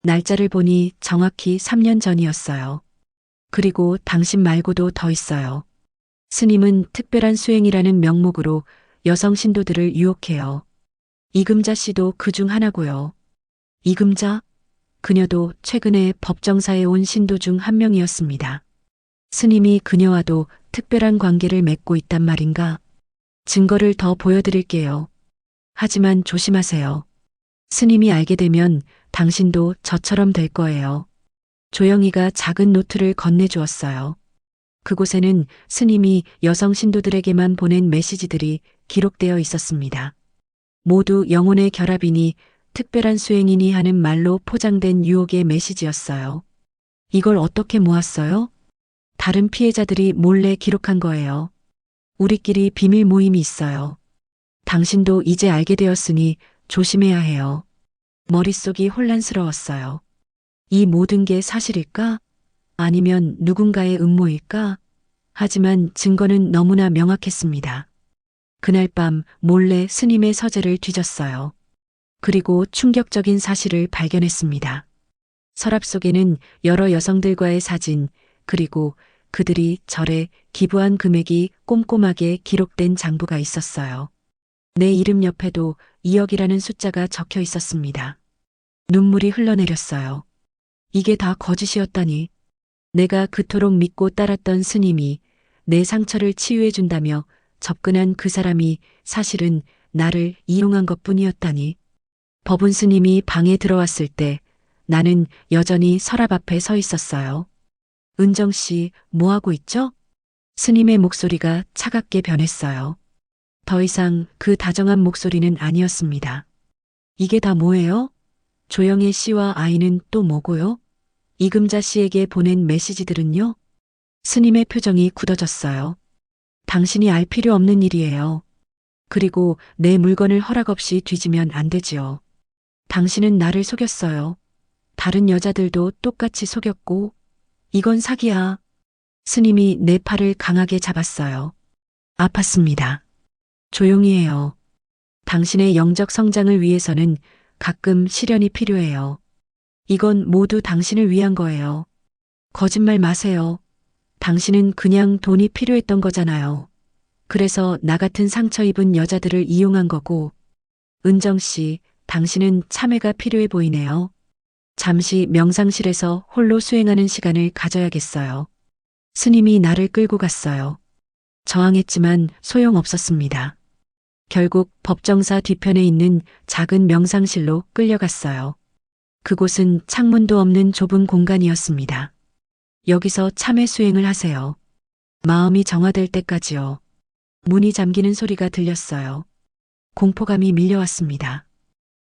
날짜를 보니 정확히 3년 전이었어요. 그리고 당신 말고도 더 있어요. 스님은 특별한 수행이라는 명목으로 여성 신도들을 유혹해요. 이금자 씨도 그 중 하나고요. 이금자? 그녀도 최근에 법정사에 온 신도 중 한 명이었습니다. 스님이 그녀와도 특별한 관계를 맺고 있단 말인가? 증거를 더 보여드릴게요. 하지만 조심하세요. 스님이 알게 되면 당신도 저처럼 될 거예요. 조영이가 작은 노트를 건네주었어요. 그곳에는 스님이 여성 신도들에게만 보낸 메시지들이 기록되어 있었습니다. 모두 영혼의 결합이니 특별한 수행이니 하는 말로 포장된 유혹의 메시지였어요. 이걸 어떻게 모았어요? 다른 피해자들이 몰래 기록한 거예요. 우리끼리 비밀 모임이 있어요. 당신도 이제 알게 되었으니 조심해야 해요. 머릿속이 혼란스러웠어요. 이 모든 게 사실일까? 아니면 누군가의 음모일까? 하지만 증거는 너무나 명확했습니다. 그날 밤 몰래 스님의 서재를 뒤졌어요. 그리고 충격적인 사실을 발견했습니다. 서랍 속에는 여러 여성들과의 사진, 그리고 그들이 절에 기부한 금액이 꼼꼼하게 기록된 장부가 있었어요. 내 이름 옆에도 2억이라는 숫자가 적혀 있었습니다. 눈물이 흘러내렸어요. 이게 다 거짓이었다니. 내가 그토록 믿고 따랐던 스님이 내 상처를 치유해준다며 접근한 그 사람이 사실은 나를 이용한 것뿐이었다니. 법운 스님이 방에 들어왔을 때 나는 여전히 서랍 앞에 서 있었어요. 은정 씨, 뭐하고 있죠? 스님의 목소리가 차갑게 변했어요. 더 이상 그 다정한 목소리는 아니었습니다. 이게 다 뭐예요? 조영애 씨와 아이는 또 뭐고요? 이금자 씨에게 보낸 메시지들은요? 스님의 표정이 굳어졌어요. 당신이 알 필요 없는 일이에요. 그리고 내 물건을 허락 없이 뒤지면 안 되지요. 당신은 나를 속였어요. 다른 여자들도 똑같이 속였고, 이건 사기야. 스님이 내 팔을 강하게 잡았어요. 아팠습니다. 조용히 해요. 당신의 영적 성장을 위해서는 가끔 시련이 필요해요. 이건 모두 당신을 위한 거예요. 거짓말 마세요. 당신은 그냥 돈이 필요했던 거잖아요. 그래서 나 같은 상처 입은 여자들을 이용한 거고. 은정 씨, 당신은 참회가 필요해 보이네요. 잠시 명상실에서 홀로 수행하는 시간을 가져야겠어요. 스님이 나를 끌고 갔어요. 저항했지만 소용없었습니다. 결국 법정사 뒤편에 있는 작은 명상실로 끌려갔어요. 그곳은 창문도 없는 좁은 공간이었습니다. 여기서 참회 수행을 하세요. 마음이 정화될 때까지요. 문이 잠기는 소리가 들렸어요. 공포감이 밀려왔습니다.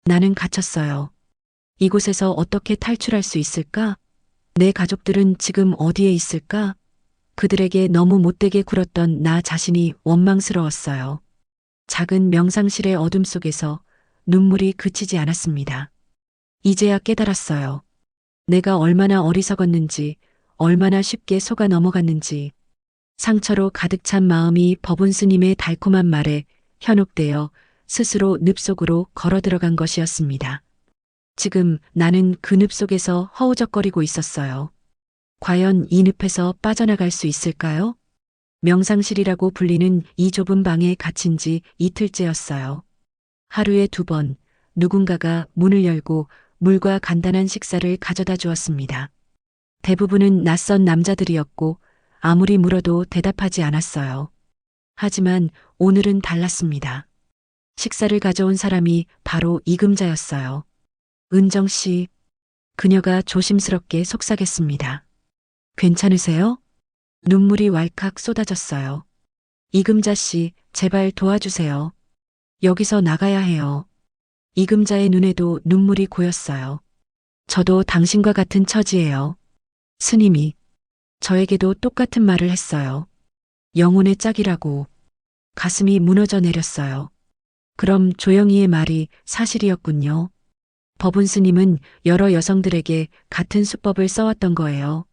나는 갇혔어요. 이곳에서 어떻게 탈출할 수 있을까? 내 가족들은 지금 어디에 있을까? 그들에게 너무 못되게 굴었던 나 자신이 원망스러웠어요. 작은 명상실의 어둠 속에서 눈물이 그치지 않았습니다. 이제야 깨달았어요. 내가 얼마나 어리석었는지, 얼마나 쉽게 속아 넘어갔는지. 상처로 가득 찬 마음이 법운 스님의 달콤한 말에 현혹되어 스스로 늪 속으로 걸어 들어간 것이었습니다. 지금 나는 그 늪 속에서 허우적거리고 있었어요. 과연 이 늪에서 빠져나갈 수 있을까요? 명상실이라고 불리는 이 좁은 방에 갇힌 지 이틀째였어요. 하루에 2번 누군가가 문을 열고 물과 간단한 식사를 가져다 주었습니다. 대부분은 낯선 남자들이었고 아무리 물어도 대답하지 않았어요. 하지만 오늘은 달랐습니다. 식사를 가져온 사람이 바로 이금자였어요. 은정 씨, 그녀가 조심스럽게 속삭였습니다. 괜찮으세요? 눈물이 왈칵 쏟아졌어요. 이금자 씨, 제발 도와주세요. 여기서 나가야 해요. 이금자의 눈에도 눈물이 고였어요. 저도 당신과 같은 처지예요. 스님이 저에게도 똑같은 말을 했어요. 영혼의 짝이라고. 가슴이 무너져 내렸어요. 그럼 조영희의 말이 사실이었군요. 법운 스님은 여러 여성들에게 같은 수법을 써왔던 거예요.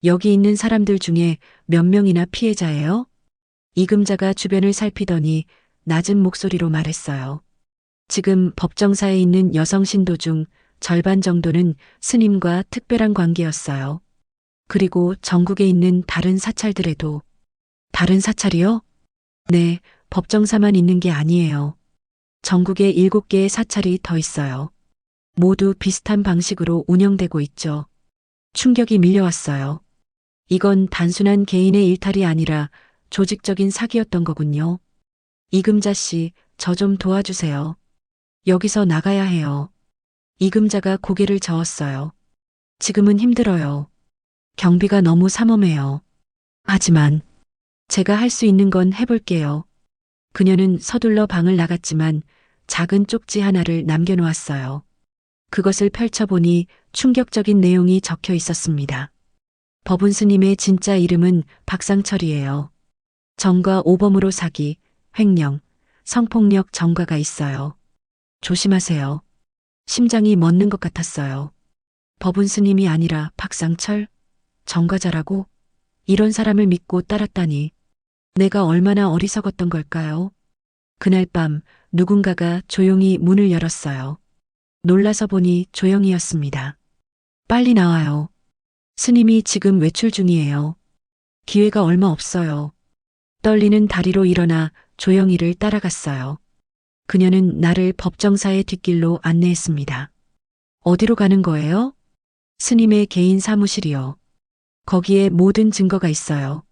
여기 있는 사람들 중에 몇 명이나 피해자예요? 이금자가 주변을 살피더니 낮은 목소리로 말했어요. 지금 법정사에 있는 여성 신도 중 절반 정도는 스님과 특별한 관계였어요. 그리고 전국에 있는 다른 사찰들에도. 다른 사찰이요? 네, 법정사만 있는 게 아니에요. 전국에 7개의 사찰이 더 있어요. 모두 비슷한 방식으로 운영되고 있죠. 충격이 밀려왔어요. 이건 단순한 개인의 일탈이 아니라 조직적인 사기였던 거군요. 이금자 씨, 저 좀 도와주세요. 여기서 나가야 해요. 이금자가 고개를 저었어요. 지금은 힘들어요. 경비가 너무 삼엄해요. 하지만 제가 할 수 있는 건 해볼게요. 그녀는 서둘러 방을 나갔지만 작은 쪽지 하나를 남겨놓았어요. 그것을 펼쳐보니 충격적인 내용이 적혀 있었습니다. 법운 스님의 진짜 이름은 박상철이에요. 정과 오범으로 사기, 횡령, 성폭력 전과가 있어요. 조심하세요. 심장이 멎는 것 같았어요. 법운 스님이 아니라 박상철? 전과자라고? 이런 사람을 믿고 따랐다니. 내가 얼마나 어리석었던 걸까요? 그날 밤 누군가가 조용히 문을 열었어요. 놀라서 보니 조영이었습니다. 빨리 나와요. 스님이 지금 외출 중이에요. 기회가 얼마 없어요. 떨리는 다리로 일어나 조영이를 따라갔어요. 그녀는 나를 법정사의 뒷길로 안내했습니다. 어디로 가는 거예요? 스님의 개인 사무실이요. 거기에 모든 증거가 있어요.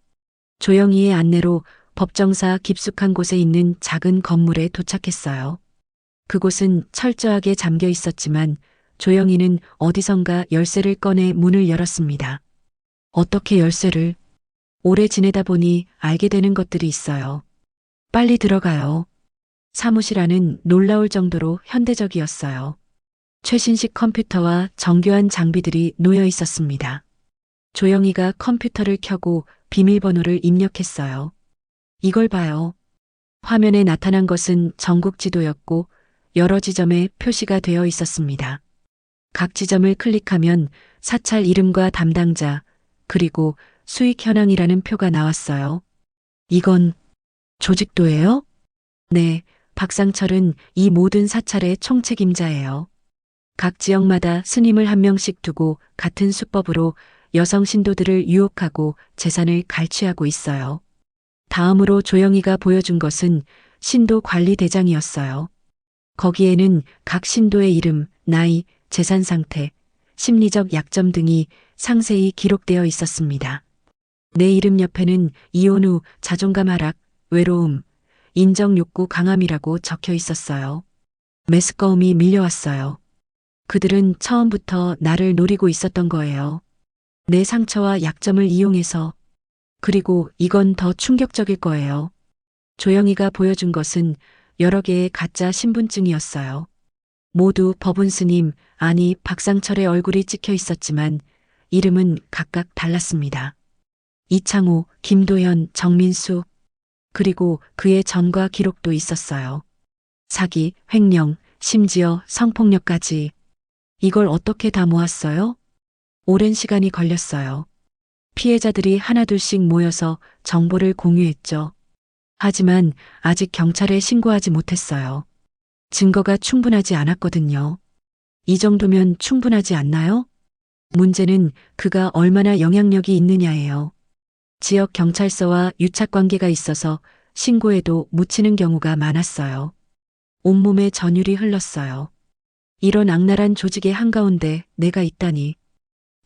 조영이의 안내로 법정사 깊숙한 곳에 있는 작은 건물에 도착했어요. 그곳은 철저하게 잠겨 있었지만 조영이는 어디선가 열쇠를 꺼내 문을 열었습니다. 어떻게 열쇠를? 오래 지내다 보니 알게 되는 것들이 있어요. 빨리 들어가요. 사무실 안은 놀라울 정도로 현대적이었어요. 최신식 컴퓨터와 정교한 장비들이 놓여 있었습니다. 조영이가 컴퓨터를 켜고 비밀번호를 입력했어요. 이걸 봐요. 화면에 나타난 것은 전국 지도였고 여러 지점에 표시가 되어 있었습니다. 각 지점을 클릭하면 사찰 이름과 담당자, 그리고 수익 현황이라는 표가 나왔어요. 이건 조직도예요? 네, 박상철은 이 모든 사찰의 총책임자예요. 각 지역마다 스님을 한 명씩 두고 같은 수법으로 여성 신도들을 유혹하고 재산을 갈취하고 있어요. 다음으로 조영이가 보여준 것은 신도 관리 대장이었어요. 거기에는 각 신도의 이름, 나이, 재산 상태, 심리적 약점 등이 상세히 기록되어 있었습니다. 내 이름 옆에는 이혼 후 자존감 하락, 외로움, 인정 욕구 강함이라고 적혀 있었어요. 메스꺼움이 밀려왔어요. 그들은 처음부터 나를 노리고 있었던 거예요. 내 상처와 약점을 이용해서. 그리고 이건 더 충격적일 거예요. 조영이가 보여준 것은 여러 개의 가짜 신분증이었어요. 모두 법운 스님, 아니 박상철의 얼굴이 찍혀 있었지만 이름은 각각 달랐습니다. 이창호, 김도현, 정민수, 그리고 그의 전과 기록도 있었어요. 사기, 횡령, 심지어 성폭력까지. 이걸 어떻게 다 모았어요? 오랜 시간이 걸렸어요. 피해자들이 하나둘씩 모여서 정보를 공유했죠. 하지만 아직 경찰에 신고하지 못했어요. 증거가 충분하지 않았거든요. 이 정도면 충분하지 않나요? 문제는 그가 얼마나 영향력이 있느냐예요. 지역 경찰서와 유착 관계가 있어서 신고해도 묻히는 경우가 많았어요. 온몸에 전율이 흘렀어요. 이런 악랄한 조직의 한가운데 내가 있다니.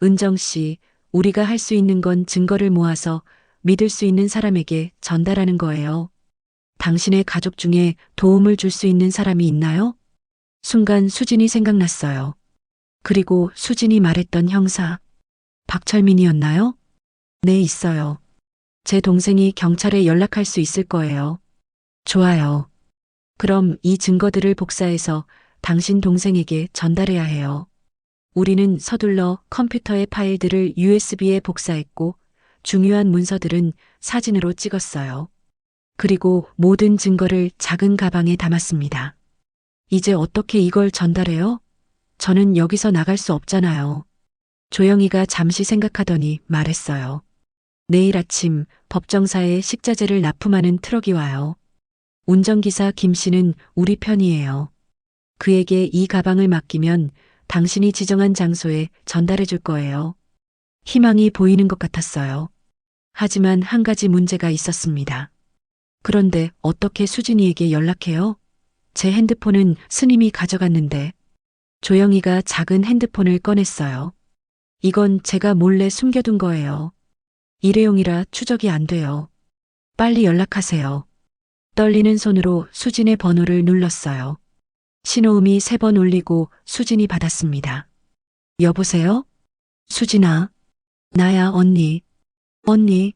은정 씨, 우리가 할 수 있는 건 증거를 모아서 믿을 수 있는 사람에게 전달하는 거예요. 당신의 가족 중에 도움을 줄 수 있는 사람이 있나요? 순간 수진이 생각났어요. 그리고 수진이 말했던 형사, 박철민이었나요? 네, 있어요. 제 동생이 경찰에 연락할 수 있을 거예요. 좋아요. 그럼 이 증거들을 복사해서 당신 동생에게 전달해야 해요. 우리는 서둘러 컴퓨터의 파일들을 USB에 복사했고 중요한 문서들은 사진으로 찍었어요. 그리고 모든 증거를 작은 가방에 담았습니다. 이제 어떻게 이걸 전달해요? 저는 여기서 나갈 수 없잖아요. 조영이가 잠시 생각하더니 말했어요. 내일 아침 법정사에 식자재를 납품하는 트럭이 와요. 운전기사 김 씨는 우리 편이에요. 그에게 이 가방을 맡기면 당신이 지정한 장소에 전달해 줄 거예요. 희망이 보이는 것 같았어요. 하지만 한 가지 문제가 있었습니다. 그런데 어떻게 수진이에게 연락해요? 제 핸드폰은 스님이 가져갔는데. 조영이가 작은 핸드폰을 꺼냈어요. 이건 제가 몰래 숨겨둔 거예요. 일회용이라 추적이 안 돼요. 빨리 연락하세요. 떨리는 손으로 수진의 번호를 눌렀어요. 신호음이 3번 울리고 수진이 받았습니다. 여보세요? 수진아. 나야, 언니. 언니.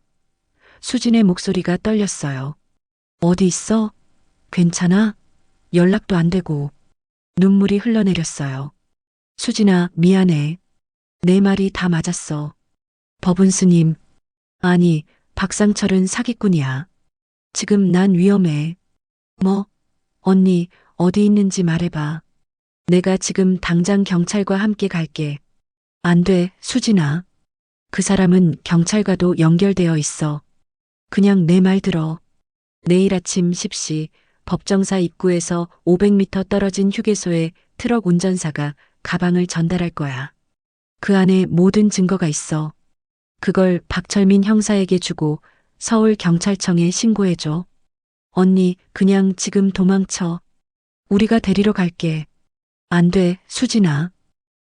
수진의 목소리가 떨렸어요. 어디 있어? 괜찮아? 연락도 안 되고. 눈물이 흘러내렸어요. 수진아, 미안해. 내 말이 다 맞았어. 법은 스님. 아니, 박상철은 사기꾼이야. 지금 난 위험해. 뭐? 언니, 어디 있는지 말해봐. 내가 지금 당장 경찰과 함께 갈게. 안 돼, 수진아. 그 사람은 경찰과도 연결되어 있어. 그냥 내 말 들어. 내일 아침 10시 법정사 입구에서 500m 떨어진 휴게소에 트럭 운전사가 가방을 전달할 거야. 그 안에 모든 증거가 있어. 그걸 박철민 형사에게 주고 서울 경찰청에 신고해줘. 언니, 그냥 지금 도망쳐. 우리가 데리러 갈게. 안 돼, 수진아.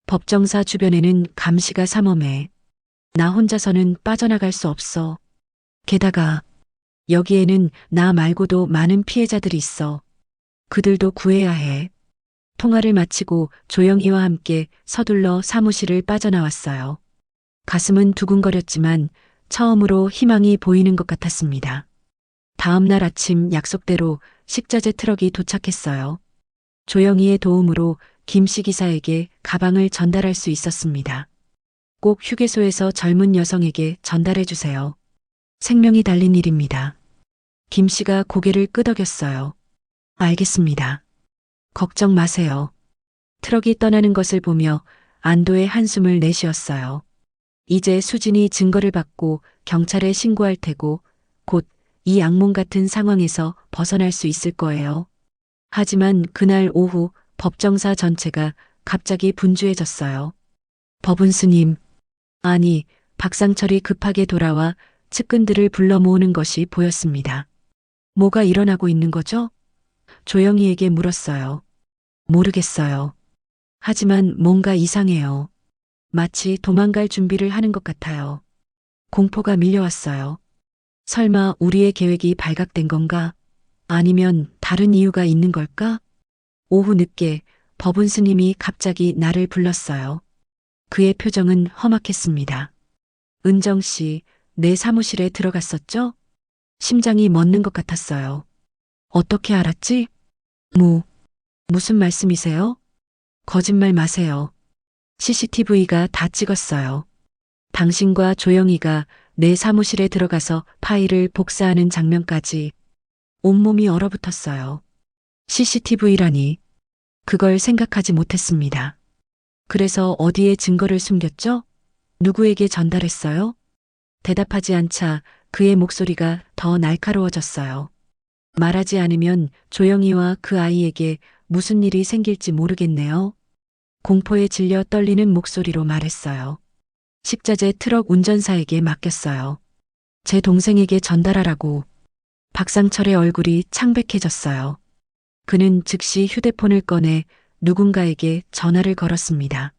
법정사 주변에는 감시가 삼엄해. 나 혼자서는 빠져나갈 수 없어. 게다가 여기에는 나 말고도 많은 피해자들이 있어. 그들도 구해야 해. 통화를 마치고 조영희와 함께 서둘러 사무실을 빠져나왔어요. 가슴은 두근거렸지만 처음으로 희망이 보이는 것 같았습니다. 다음 날 아침 약속대로 식자재 트럭이 도착했어요. 조영희의 도움으로 김씨 기사에게 가방을 전달할 수 있었습니다. 꼭 휴게소에서 젊은 여성에게 전달해 주세요. 생명이 달린 일입니다. 김 씨가 고개를 끄덕였어요. 알겠습니다. 걱정 마세요. 트럭이 떠나는 것을 보며 안도의 한숨을 내쉬었어요. 이제 수진이 증거를 받고 경찰에 신고할 테고 곧 이 악몽 같은 상황에서 벗어날 수 있을 거예요. 하지만 그날 오후 법정사 전체가 갑자기 분주해졌어요. 법은 스님. 아니, 박상철이 급하게 돌아와 측근들을 불러 모으는 것이 보였습니다. 뭐가 일어나고 있는 거죠? 조영희에게 물었어요. 모르겠어요. 하지만 뭔가 이상해요. 마치 도망갈 준비를 하는 것 같아요. 공포가 밀려왔어요. 설마 우리의 계획이 발각된 건가? 아니면 다른 이유가 있는 걸까? 오후 늦게 법운 스님이 갑자기 나를 불렀어요. 그의 표정은 험악했습니다. 은정 씨, 내 사무실에 들어갔었죠? 심장이 멎는 것 같았어요. 어떻게 알았지? 무슨 말씀이세요? 거짓말 마세요. CCTV가 다 찍었어요. 당신과 조영희가 내 사무실에 들어가서 파일을 복사하는 장면까지 온몸이 얼어붙었어요. CCTV라니. 그걸 생각하지 못했습니다. 그래서 어디에 증거를 숨겼죠? 누구에게 전달했어요? 대답하지 않자 그의 목소리가 더 날카로워졌어요. 말하지 않으면 조영희와 그 아이에게 무슨 일이 생길지 모르겠네요. 공포에 질려 떨리는 목소리로 말했어요. 식자재 트럭 운전사에게 맡겼어요. 제 동생에게 전달하라고. 박상철의 얼굴이 창백해졌어요. 그는 즉시 휴대폰을 꺼내 누군가에게 전화를 걸었습니다.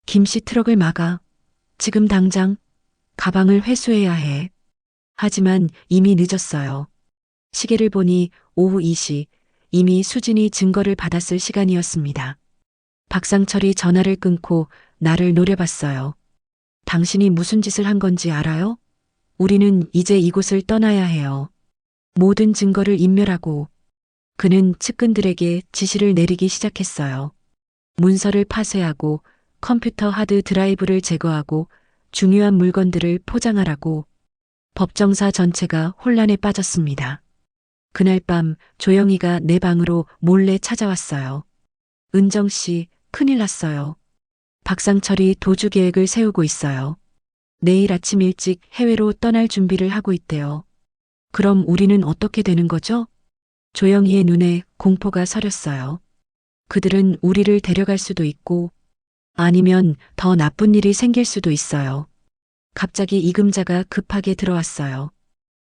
김씨 트럭을 막아. 지금 당장 가방을 회수해야 해. 하지만 이미 늦었어요. 시계를 보니 오후 2시, 이미 수진이 증거를 받았을 시간이었습니다. 박상철이 전화를 끊고 나를 노려봤어요. 당신이 무슨 짓을 한 건지 알아요? 우리는 이제 이곳을 떠나야 해요. 모든 증거를 인멸하고. 그는 측근들에게 지시를 내리기 시작했어요. 문서를 파쇄하고 컴퓨터 하드 드라이브를 제거하고 중요한 물건들을 포장하라고. 법정사 전체가 혼란에 빠졌습니다. 그날 밤 조영이가 내 방으로 몰래 찾아왔어요. 은정 씨, 큰일 났어요. 박상철이 도주 계획을 세우고 있어요. 내일 아침 일찍 해외로 떠날 준비를 하고 있대요. 그럼 우리는 어떻게 되는 거죠? 조영희의 눈에 공포가 서렸어요. 그들은 우리를 데려갈 수도 있고 아니면 더 나쁜 일이 생길 수도 있어요. 갑자기 이금자가 급하게 들어왔어요.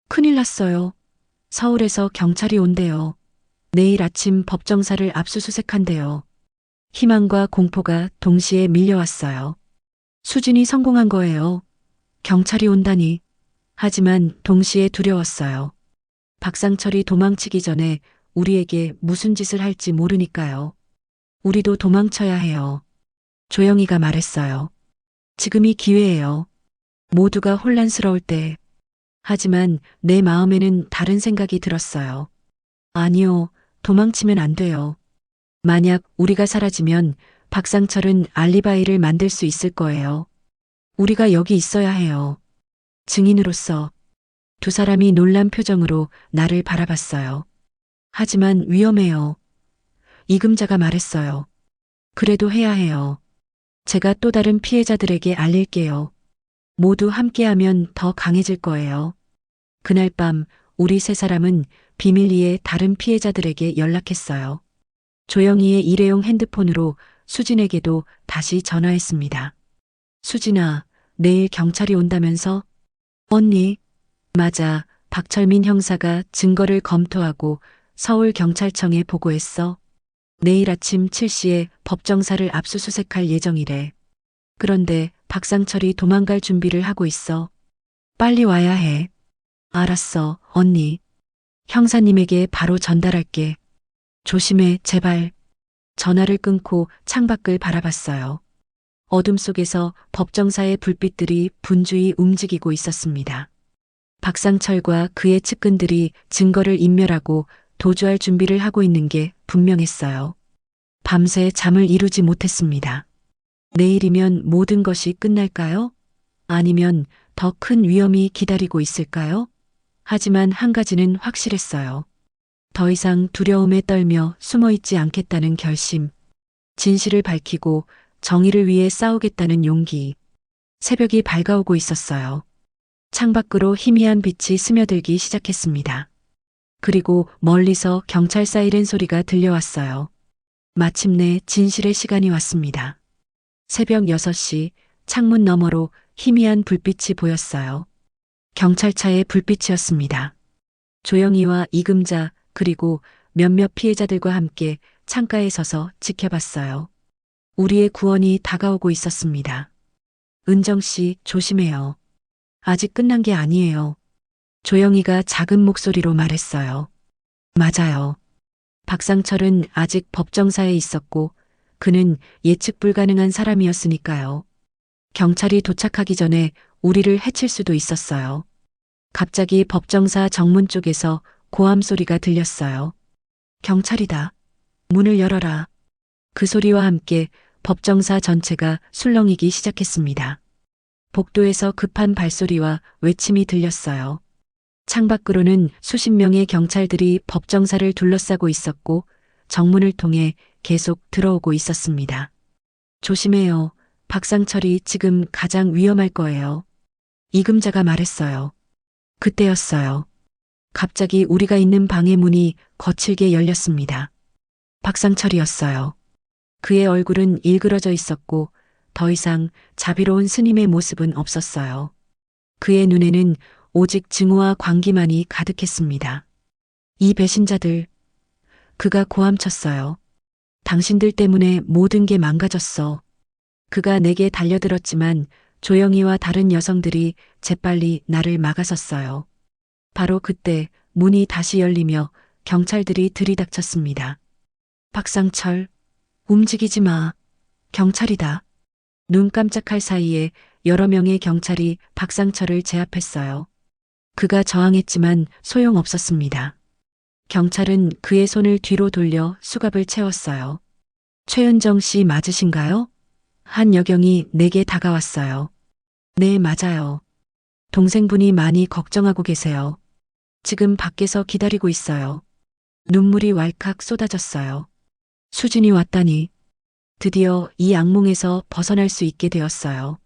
큰일 났어요. 서울에서 경찰이 온대요. 내일 아침 법정사를 압수수색한대요. 희망과 공포가 동시에 밀려왔어요. 수진이 성공한 거예요. 경찰이 온다니. 하지만 동시에 두려웠어요. 박상철이 도망치기 전에 우리에게 무슨 짓을 할지 모르니까요. 우리도 도망쳐야 해요. 조영희가 말했어요. 지금이 기회예요. 모두가 혼란스러울 때. 하지만 내 마음에는 다른 생각이 들었어요. 아니요, 도망치면 안 돼요. 만약 우리가 사라지면 박상철은 알리바이를 만들 수 있을 거예요. 우리가 여기 있어야 해요. 증인으로서. 두 사람이 놀란 표정으로 나를 바라봤어요. 하지만 위험해요. 이금자가 말했어요. 그래도 해야 해요. 제가 또 다른 피해자들에게 알릴게요. 모두 함께하면 더 강해질 거예요. 그날 밤 우리 세 사람은 비밀리에 다른 피해자들에게 연락했어요. 조영희의 일회용 핸드폰으로 수진에게도 다시 전화했습니다. 수진아, 내일 경찰이 온다면서? 언니. 맞아. 박철민 형사가 증거를 검토하고 서울경찰청에 보고했어. 내일 아침 7시에 법정사를 압수수색할 예정이래. 그런데 박상철이 도망갈 준비를 하고 있어. 빨리 와야 해. 알았어, 언니. 형사님에게 바로 전달할게. 조심해, 제발. 전화를 끊고 창밖을 바라봤어요. 어둠 속에서 법정사의 불빛들이 분주히 움직이고 있었습니다. 박상철과 그의 측근들이 증거를 인멸하고 도주할 준비를 하고 있는 게 분명했어요. 밤새 잠을 이루지 못했습니다. 내일이면 모든 것이 끝날까요? 아니면 더 큰 위험이 기다리고 있을까요? 하지만 한 가지는 확실했어요. 더 이상 두려움에 떨며 숨어있지 않겠다는 결심. 진실을 밝히고 정의를 위해 싸우겠다는 용기. 새벽이 밝아오고 있었어요. 창밖으로 희미한 빛이 스며들기 시작했습니다. 그리고 멀리서 경찰 사이렌 소리가 들려왔어요. 마침내 진실의 시간이 왔습니다. 새벽 6시 창문 너머로 희미한 불빛이 보였어요. 경찰차의 불빛이었습니다. 조영희와 이금자 그리고 몇몇 피해자들과 함께 창가에 서서 지켜봤어요. 우리의 구원이 다가오고 있었습니다. 은정 씨, 조심해요. 아직 끝난 게 아니에요. 조영희가 작은 목소리로 말했어요. 맞아요. 박상철은 아직 법정사에 있었고 그는 예측 불가능한 사람이었으니까요. 경찰이 도착하기 전에 우리를 해칠 수도 있었어요. 갑자기 법정사 정문 쪽에서 고함 소리가 들렸어요. 경찰이다. 문을 열어라. 그 소리와 함께 법정사 전체가 술렁이기 시작했습니다. 복도에서 급한 발소리와 외침이 들렸어요. 창밖으로는 수십 명의 경찰들이 법정사를 둘러싸고 있었고 정문을 통해 계속 들어오고 있었습니다. 조심해요. 박상철이 지금 가장 위험할 거예요. 이금자가 말했어요. 그때였어요. 갑자기 우리가 있는 방의 문이 거칠게 열렸습니다. 박상철이었어요. 그의 얼굴은 일그러져 있었고 더 이상 자비로운 스님의 모습은 없었어요. 그의 눈에는 오직 증오와 광기만이 가득했습니다. 이 배신자들, 그가 고함쳤어요. 당신들 때문에 모든 게 망가졌어. 그가 내게 달려들었지만 조영이와 다른 여성들이 재빨리 나를 막아섰어요. 바로 그때 문이 다시 열리며 경찰들이 들이닥쳤습니다. 박상철, 움직이지 마. 경찰이다. 눈 깜짝할 사이에 여러 명의 경찰이 박상철을 제압했어요. 그가 저항했지만 소용없었습니다. 경찰은 그의 손을 뒤로 돌려 수갑을 채웠어요. 최은정 씨 맞으신가요? 한 여경이 내게 다가왔어요. 네, 맞아요. 동생분이 많이 걱정하고 계세요. 지금 밖에서 기다리고 있어요. 눈물이 왈칵 쏟아졌어요. 수진이 왔다니. 드디어 이 악몽에서 벗어날 수 있게 되었어요.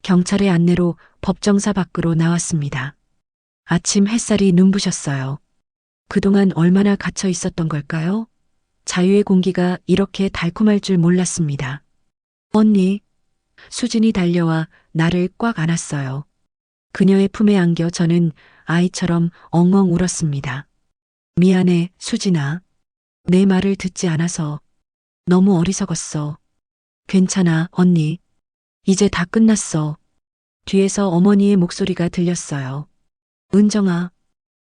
경찰의 안내로 법정사 밖으로 나왔습니다. 아침 햇살이 눈부셨어요. 그동안 얼마나 갇혀 있었던 걸까요? 자유의 공기가 이렇게 달콤할 줄 몰랐습니다. 언니. 수진이 달려와 나를 꽉 안았어요. 그녀의 품에 안겨 저는 아이처럼 엉엉 울었습니다. 미안해, 수진아. 내 말을 듣지 않아서. 너무 어리석었어. 괜찮아, 언니. 이제 다 끝났어. 뒤에서 어머니의 목소리가 들렸어요. 은정아.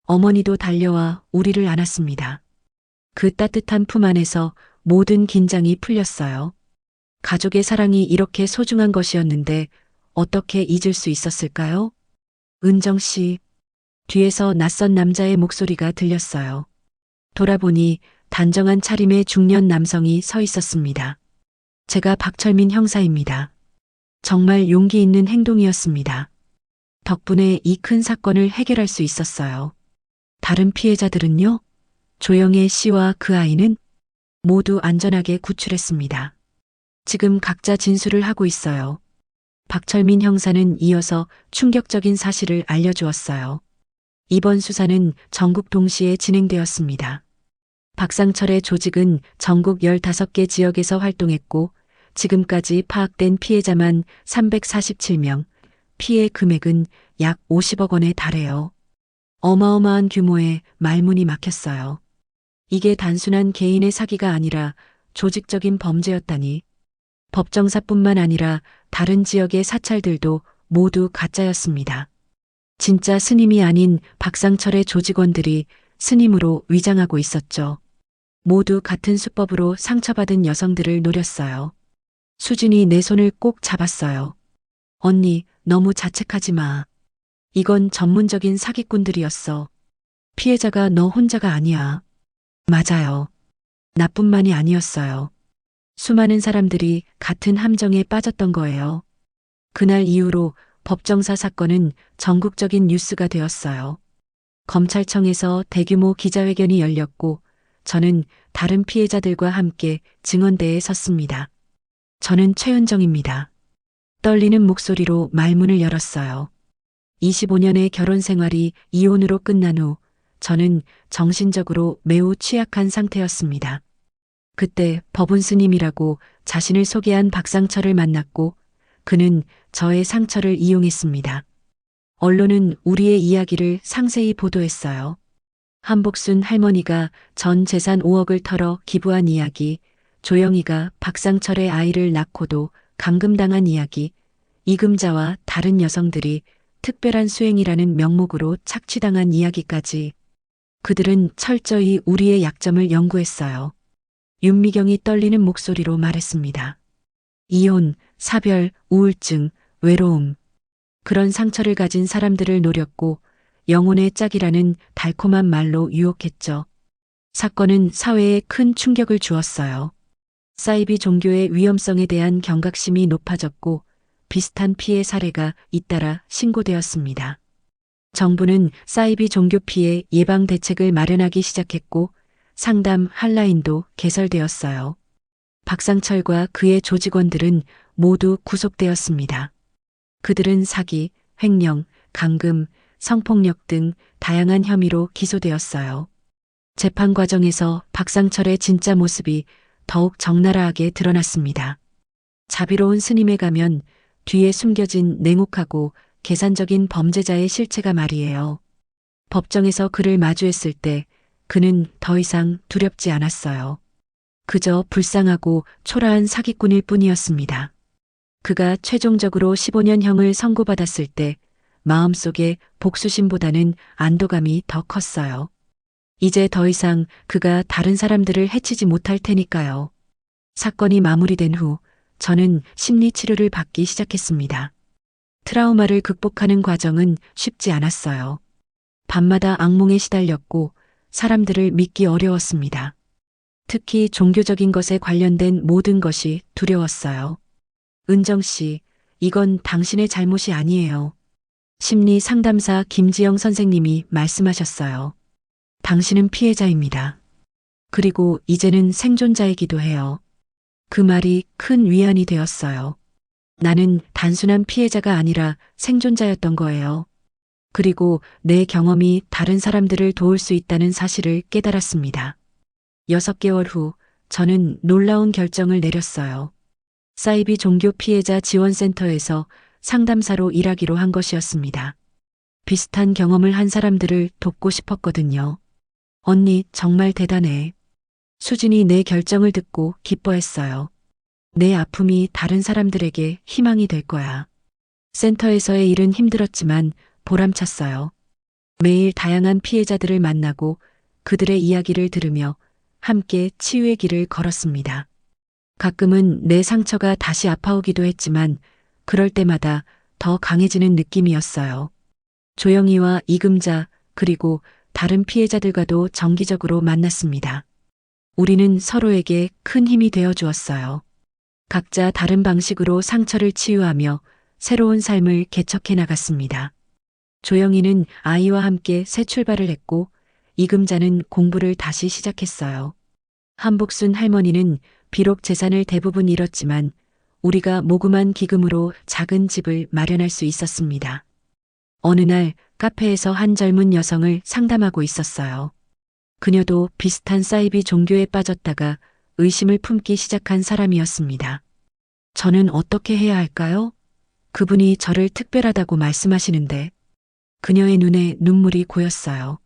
어머니도 달려와 우리를 안았습니다. 그 따뜻한 품 안에서 모든 긴장이 풀렸어요. 가족의 사랑이 이렇게 소중한 것이었는데 어떻게 잊을 수 있었을까요? 은정 씨. 뒤에서 낯선 남자의 목소리가 들렸어요. 돌아보니 단정한 차림의 중년 남성이 서 있었습니다. 제가 박철민 형사입니다. 정말 용기 있는 행동이었습니다. 덕분에 이 큰 사건을 해결할 수 있었어요. 다른 피해자들은요? 조영애 씨와 그 아이는 모두 안전하게 구출했습니다. 지금 각자 진술을 하고 있어요. 박철민 형사는 이어서 충격적인 사실을 알려주었어요. 이번 수사는 전국 동시에 진행되었습니다. 박상철의 조직은 전국 15개 지역에서 활동했고 지금까지 파악된 피해자만 347명, 피해 금액은 약 50억 원에 달해요. 어마어마한 규모의 말문이 막혔어요. 이게 단순한 개인의 사기가 아니라 조직적인 범죄였다니. 법정사뿐만 아니라 다른 지역의 사찰들도 모두 가짜였습니다. 진짜 스님이 아닌 박상철의 조직원들이 스님으로 위장하고 있었죠. 모두 같은 수법으로 상처받은 여성들을 노렸어요. 수진이 내 손을 꼭 잡았어요. 언니, 너무 자책하지 마. 이건 전문적인 사기꾼들이었어. 피해자가 너 혼자가 아니야. 맞아요. 나뿐만이 아니었어요. 수많은 사람들이 같은 함정에 빠졌던 거예요. 그날 이후로 법정사 사건은 전국적인 뉴스가 되었어요. 검찰청에서 대규모 기자회견이 열렸고 저는 다른 피해자들과 함께 증언대에 섰습니다. 저는 최은정입니다. 떨리는 목소리로 말문을 열었어요. 25년의 결혼 생활이 이혼으로 끝난 후 저는 정신적으로 매우 취약한 상태였습니다. 그때 법운 스님이라고 자신을 소개한 박상철을 만났고 그는 저의 상처를 이용했습니다. 언론은 우리의 이야기를 상세히 보도했어요. 한복순 할머니가 전 재산 5억을 털어 기부한 이야기, 조영이가 박상철의 아이를 낳고도 감금당한 이야기, 이금자와 다른 여성들이 특별한 수행이라는 명목으로 착취당한 이야기까지. 그들은 철저히 우리의 약점을 연구했어요. 윤미경이 떨리는 목소리로 말했습니다. 이혼, 사별, 우울증, 외로움. 그런 상처를 가진 사람들을 노렸고 영혼의 짝이라는 달콤한 말로 유혹했죠. 사건은 사회에 큰 충격을 주었어요. 사이비 종교의 위험성에 대한 경각심이 높아졌고 비슷한 피해 사례가 잇따라 신고되었습니다. 정부는 사이비 종교 피해 예방 대책을 마련하기 시작했고 상담 핫라인도 개설되었어요. 박상철과 그의 조직원들은 모두 구속되었습니다. 그들은 사기, 횡령, 감금, 성폭력 등 다양한 혐의로 기소되었어요. 재판 과정에서 박상철의 진짜 모습이 더욱 적나라하게 드러났습니다. 자비로운 스님에 가면 뒤에 숨겨진 냉혹하고 계산적인 범죄자의 실체가 말이에요. 법정에서 그를 마주했을 때 그는 더 이상 두렵지 않았어요. 그저 불쌍하고 초라한 사기꾼일 뿐이었습니다. 그가 최종적으로 15년형을 선고받았을 때 마음속에 복수심보다는 안도감이 더 컸어요. 이제 더 이상 그가 다른 사람들을 해치지 못할 테니까요. 사건이 마무리된 후 저는 심리 치료를 받기 시작했습니다. 트라우마를 극복하는 과정은 쉽지 않았어요. 밤마다 악몽에 시달렸고 사람들을 믿기 어려웠습니다. 특히 종교적인 것에 관련된 모든 것이 두려웠어요. 은정 씨, 이건 당신의 잘못이 아니에요. 심리 상담사 김지영 선생님이 말씀하셨어요. 당신은 피해자입니다. 그리고 이제는 생존자이기도 해요. 그 말이 큰 위안이 되었어요. 나는 단순한 피해자가 아니라 생존자였던 거예요. 그리고 내 경험이 다른 사람들을 도울 수 있다는 사실을 깨달았습니다. 6개월 후 저는 놀라운 결정을 내렸어요. 사이비 종교 피해자 지원센터에서 상담사로 일하기로 한 것이었습니다. 비슷한 경험을 한 사람들을 돕고 싶었거든요. 언니, 정말 대단해. 수진이 내 결정을 듣고 기뻐했어요. 내 아픔이 다른 사람들에게 희망이 될 거야. 센터에서의 일은 힘들었지만 보람찼어요. 매일 다양한 피해자들을 만나고 그들의 이야기를 들으며 함께 치유의 길을 걸었습니다. 가끔은 내 상처가 다시 아파오기도 했지만 그럴 때마다 더 강해지는 느낌이었어요. 조영희와 이금자 그리고 다른 피해자들과도 정기적으로 만났습니다. 우리는 서로에게 큰 힘이 되어 주었어요. 각자 다른 방식으로 상처를 치유하며 새로운 삶을 개척해 나갔습니다. 조영희는 아이와 함께 새 출발을 했고 이금자는 공부를 다시 시작했어요. 한복순 할머니는 비록 재산을 대부분 잃었지만 우리가 모금한 기금으로 작은 집을 마련할 수 있었습니다. 어느 날 카페에서 한 젊은 여성을 상담하고 있었어요. 그녀도 비슷한 사이비 종교에 빠졌다가 의심을 품기 시작한 사람이었습니다. 저는 어떻게 해야 할까요? 그분이 저를 특별하다고 말씀하시는데 그녀의 눈에 눈물이 고였어요.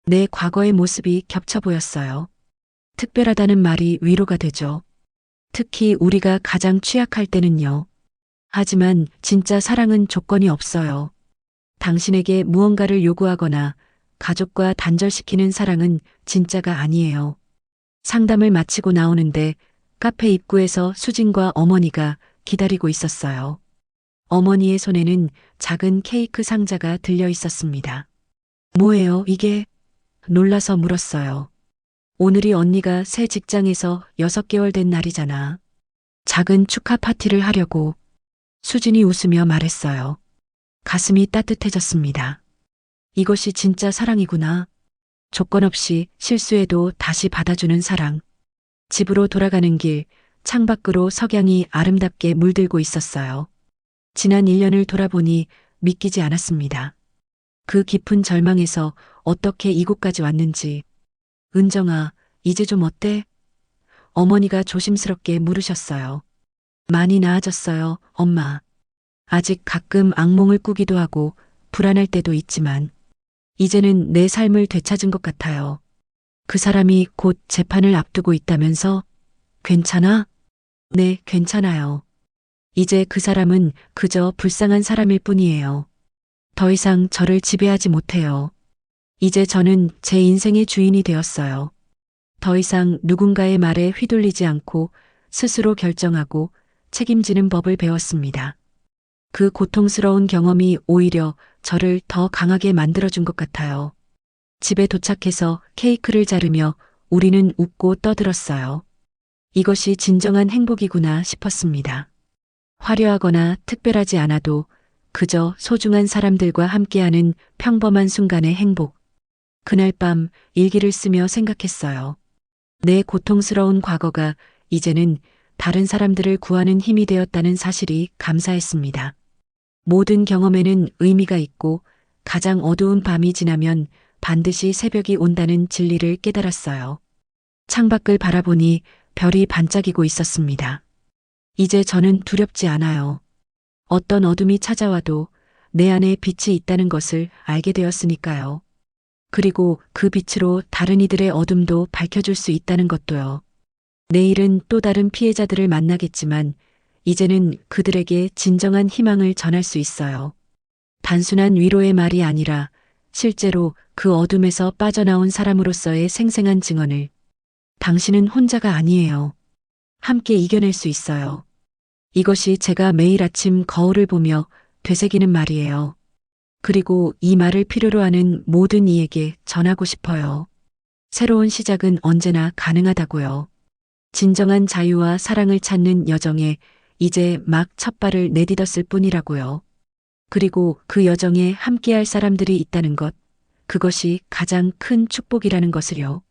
내 과거의 모습이 겹쳐 보였어요. 특별하다는 말이 위로가 되죠. 특히 우리가 가장 취약할 때는요. 하지만 진짜 사랑은 조건이 없어요. 당신에게 무언가를 요구하거나 가족과 단절시키는 사랑은 진짜가 아니에요. 상담을 마치고 나오는데 카페 입구에서 수진과 어머니가 기다리고 있었어요. 어머니의 손에는 작은 케이크 상자가 들려 있었습니다. 뭐예요, 이게? 놀라서 물었어요. 오늘이 언니가 새 직장에서 6개월 된 날이잖아. 작은 축하 파티를 하려고. 수진이 웃으며 말했어요. 가슴이 따뜻해졌습니다. 이것이 진짜 사랑이구나. 조건 없이 실수해도 다시 받아주는 사랑. 집으로 돌아가는 길, 창밖으로 석양이 아름답게 물들고 있었어요. 지난 1년을 돌아보니 믿기지 않았습니다. 그 깊은 절망에서 어떻게 이곳까지 왔는지. 은정아, 이제 좀 어때? 어머니가 조심스럽게 물으셨어요. 많이 나아졌어요, 엄마. 아직 가끔 악몽을 꾸기도 하고 불안할 때도 있지만 이제는 내 삶을 되찾은 것 같아요. 그 사람이 곧 재판을 앞두고 있다면서? 괜찮아? 네, 괜찮아요. 이제 그 사람은 그저 불쌍한 사람일 뿐이에요. 더 이상 저를 지배하지 못해요. 이제 저는 제 인생의 주인이 되었어요. 더 이상 누군가의 말에 휘둘리지 않고 스스로 결정하고 책임지는 법을 배웠습니다. 그 고통스러운 경험이 오히려 저를 더 강하게 만들어준 것 같아요. 집에 도착해서 케이크를 자르며 우리는 웃고 떠들었어요. 이것이 진정한 행복이구나 싶었습니다. 화려하거나 특별하지 않아도 그저 소중한 사람들과 함께하는 평범한 순간의 행복. 그날 밤 일기를 쓰며 생각했어요. 내 고통스러운 과거가 이제는 다른 사람들을 구하는 힘이 되었다는 사실이 감사했습니다. 모든 경험에는 의미가 있고 가장 어두운 밤이 지나면 반드시 새벽이 온다는 진리를 깨달았어요. 창밖을 바라보니 별이 반짝이고 있었습니다. 이제 저는 두렵지 않아요. 어떤 어둠이 찾아와도 내 안에 빛이 있다는 것을 알게 되었으니까요. 그리고 그 빛으로 다른 이들의 어둠도 밝혀줄 수 있다는 것도요. 내일은 또 다른 피해자들을 만나겠지만 이제는 그들에게 진정한 희망을 전할 수 있어요. 단순한 위로의 말이 아니라 실제로 그 어둠에서 빠져나온 사람으로서의 생생한 증언을. 당신은 혼자가 아니에요. 함께 이겨낼 수 있어요. 이것이 제가 매일 아침 거울을 보며 되새기는 말이에요. 그리고 이 말을 필요로 하는 모든 이에게 전하고 싶어요. 새로운 시작은 언제나 가능하다고요. 진정한 자유와 사랑을 찾는 여정에 이제 막 첫발을 내딛었을 뿐이라고요. 그리고 그 여정에 함께할 사람들이 있다는 것, 그것이 가장 큰 축복이라는 것을요.